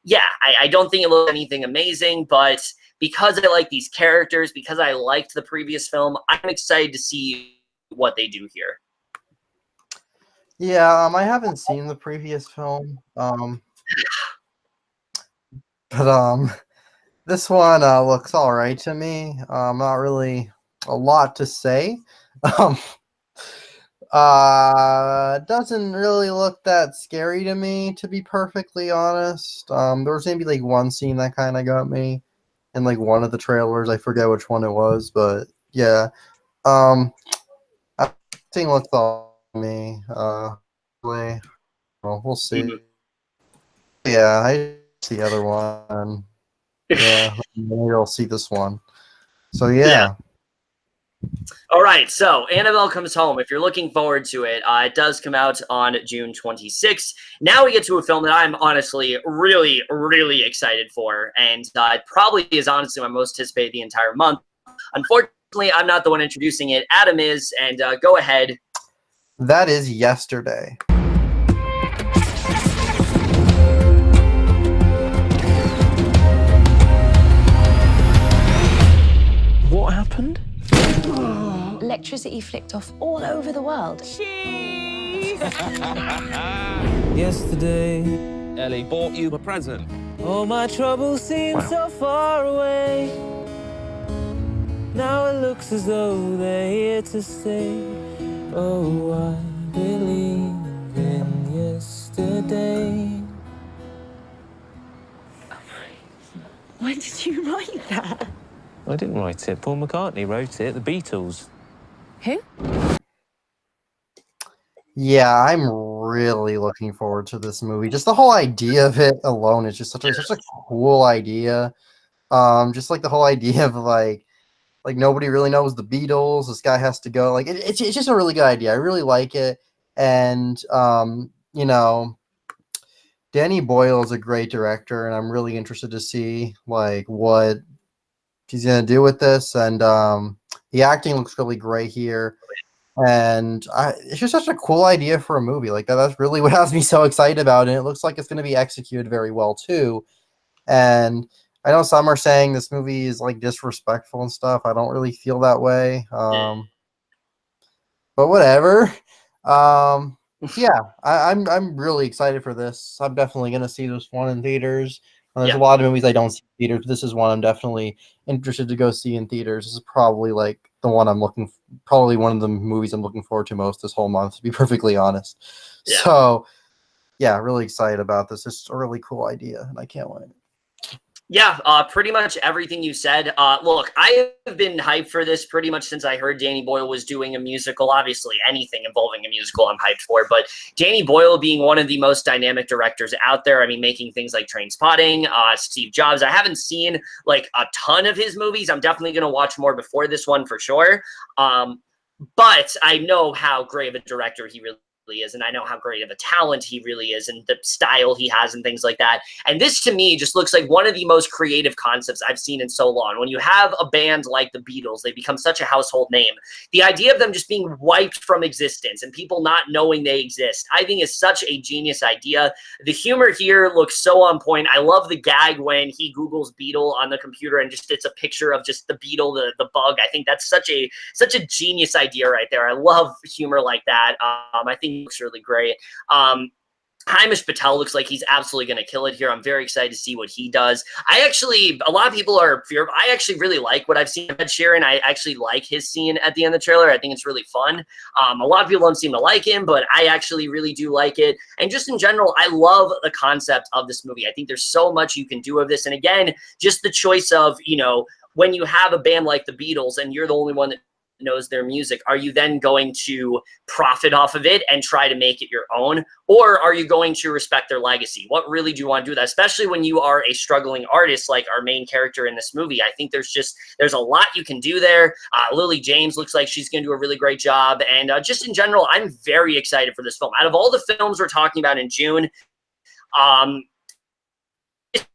yeah, I don't think it looks anything amazing, but because I like these characters, because I liked the previous film, I'm excited to see what they do here. Yeah, I haven't seen the previous film, but this one looks all right to me. Not really a lot to say. Doesn't really look that scary to me, to be perfectly honest. There was maybe like one scene that kind of got me in like one of the trailers. I forget which one it was, but yeah. I think looks all to me. Well, we'll see. Mm-hmm. Yeah, I see the other one. Yeah, maybe I'll see this one. So yeah. All right, so Annabelle Comes Home. If you're looking forward to it, it does come out on June 26th. Now we get to a film that I'm honestly really, really excited for, and it probably is honestly my most anticipated the entire month. Unfortunately, I'm not the one introducing it. Adam is, and go ahead. That is Yesterday. electricity flicked off all over the world. Cheese! Yesterday, Ellie bought you a present. all my troubles seem so far away. Now it looks as though they're here to stay. Oh, I believe in yesterday. When did you write that? I didn't write it. Paul McCartney wrote it. The Beatles. Who? Yeah, I'm really looking forward to this movie. Just the whole idea of it alone is just such a cool idea. Just like the whole idea of like nobody really knows the Beatles. This guy has to go. Like it's just a really good idea. I really like it. And you know, Danny Boyle is a great director, and I'm really interested to see like what he's gonna do with this. And the acting looks really great here. And it's just such a cool idea for a movie like that. That's really what has me so excited about it. And it looks like it's going to be executed very well too. And I know some are saying this movie is like disrespectful and stuff. I don't really feel that way. But whatever. Yeah, I'm really excited for this. I'm definitely going to see this one in theaters. There's a lot of movies I don't see in theaters. But this is one I'm definitely interested to go see in theaters. This is probably like the one probably one of the movies I'm looking forward to most this whole month, to be perfectly honest. Yeah. So, yeah, really excited about this. It's a really cool idea, and I can't wait. Yeah, pretty much everything you said. Look, I have been hyped for this pretty much since I heard Danny Boyle was doing a musical. Obviously, anything involving a musical I'm hyped for. But Danny Boyle being one of the most dynamic directors out there, I mean, making things like Trainspotting, Steve Jobs. I haven't seen like a ton of his movies. I'm definitely going to watch more before this one for sure. But I know how great of a director he really is, and I know how great of a talent he really is, and the style he has and things like that. And this to me just looks like one of the most creative concepts I've seen in so long. When you have a band like the Beatles, they become such a household name. The idea of them just being wiped from existence and people not knowing they exist, I think is such a genius idea. The humor here looks so on point. I love the gag when he Googles Beetle on the computer and just it's a picture of just the beetle, the bug. I think that's such a genius idea right there. I love humor like that. I think looks really great. Hamish Patel looks like he's absolutely going to kill it here. I'm very excited to see what he does. A lot of people are fearful. I actually really like what I've seen of Ed Sheeran. I actually like his scene at the end of the trailer. I think it's really fun. A lot of people don't seem to like him, but I actually really do like it. And just in general, I love the concept of this movie. I think there's so much you can do of this. And again, just the choice of, you know, when you have a band like the Beatles and you're the only one that knows their music, are you then going to profit off of it and try to make it your own, or are you going to respect their legacy? What really do you want to do that, especially when you are a struggling artist like our main character in this movie? I think there's a lot you can do there. Lily James looks like she's going to do a really great job, and just in general, I'm very excited for this film. Out of all the films we're talking about in June,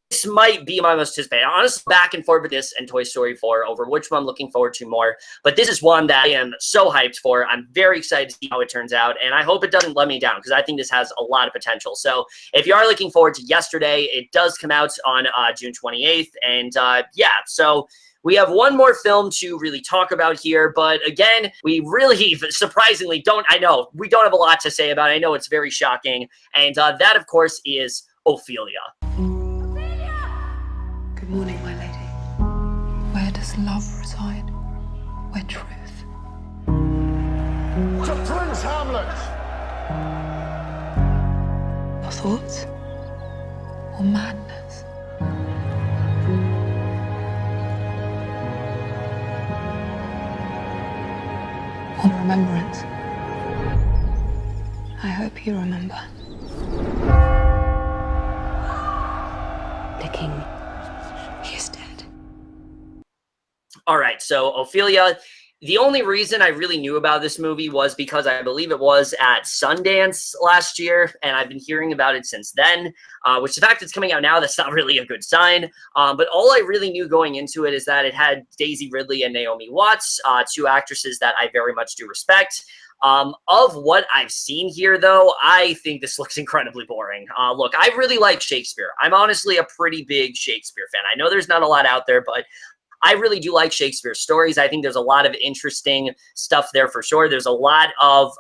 this might be my most anticipated. Honestly, back and forth with this and Toy Story 4 over which one I'm looking forward to more. But this is one that I am so hyped for. I'm very excited to see how it turns out. And I hope it doesn't let me down because I think this has a lot of potential. So if you are looking forward to Yesterday, it does come out on June 28th. And yeah, so we have one more film to really talk about here, but again, we really surprisingly we don't have a lot to say about it. I know it's very shocking. And that, of course, is Ophelia. Good morning, my lady. Where does love reside? Where truth? To Prince Hamlet! Your thoughts? Or madness? Or remembrance? I hope you remember. The king. He is dead. All right, so Ophelia, the only reason I really knew about this movie was because I believe it was at Sundance last year, and I've been hearing about it since then, which the fact it's coming out now, that's not really a good sign. But all I really knew going into it is that it had Daisy Ridley and Naomi Watts, two actresses that I very much do respect. Of what I've seen here, though, I think this looks incredibly boring. Look, I really like Shakespeare. I'm honestly a pretty big Shakespeare fan. I know there's not a lot out there, but I really do like Shakespeare's stories. I think there's a lot of interesting stuff there for sure. There's a lot of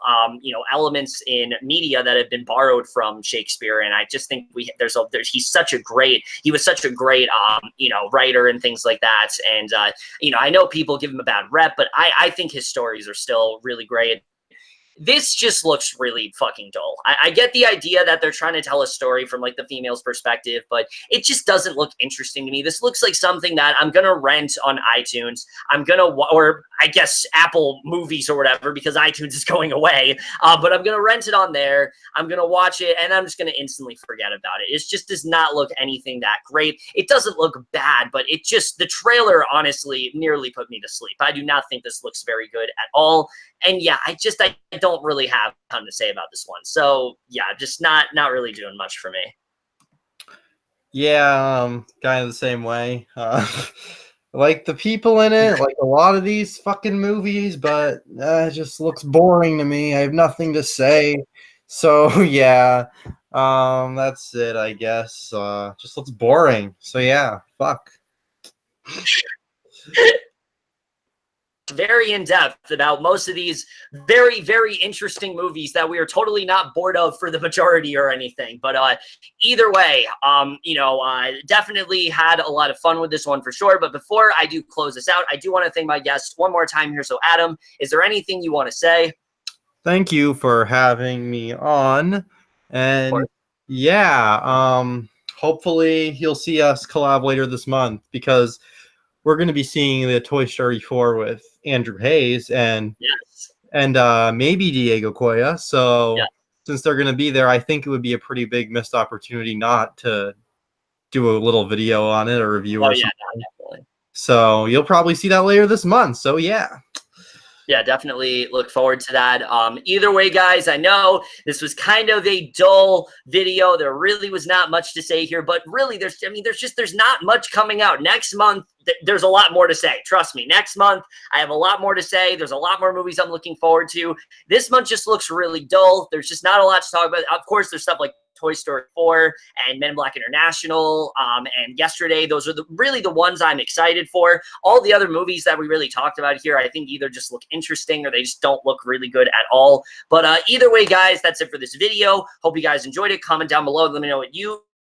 elements in media that have been borrowed from Shakespeare, and I just think he was such a great writer and things like that. And I know people give him a bad rep, but I think his stories are still really great. This just looks really fucking dull. I get the idea that they're trying to tell a story from like the female's perspective, but it just doesn't look interesting to me. This looks like something that I'm going to rent on iTunes. Or I guess Apple Movies or whatever, because iTunes is going away. But I'm going to rent it on there. I'm going to watch it, and I'm just going to instantly forget about it. It just does not look anything that great. It doesn't look bad, but the trailer honestly nearly put me to sleep. I do not think this looks very good at all. And yeah, I don't really have a ton to say about this one. So yeah, just not really doing much for me. Yeah, kind of the same way. Like the people in it, like a lot of these fucking movies, but it just looks boring to me. I have nothing to say. So yeah, that's it, I guess. Just looks boring. So yeah, fuck. Very in-depth about most of these very, very interesting movies that we are totally not bored of for the majority or anything. But either way, definitely had a lot of fun with this one for sure. But before I do close this out, I do want to thank my guests one more time here. So Adam, is there anything you want to say? Thank you for having me on. And yeah, hopefully you'll see us collab later this month, because we're going to be seeing the Toy Story 4 with Andrew Hayes and maybe Diego Coya. So since they're going to be there, I think it would be a pretty big missed opportunity not to do a little video on it or review or something. Definitely. So you'll probably see that later this month. So yeah. Yeah, definitely look forward to that. Either way, guys, I know this was kind of a dull video. There really was not much to say here, but really there's not much coming out. Next month, there's a lot more to say. Trust me, next month, I have a lot more to say. There's a lot more movies I'm looking forward to. This month just looks really dull. There's just not a lot to talk about. Of course, there's stuff like Toy Story 4 and Men in Black International and Yesterday. Those are really the ones I'm excited for. All the other movies that we really talked about here, I think either just look interesting or they just don't look really good at all. But either way, guys, that's it for this video. Hope you guys enjoyed it. Comment down below. Let me know what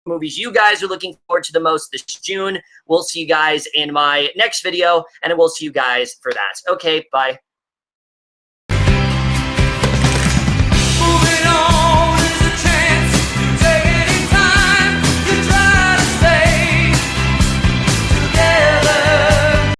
movies you guys are looking forward to the most this June. We'll see you guys in my next video, and we'll see you guys for that. Okay, bye.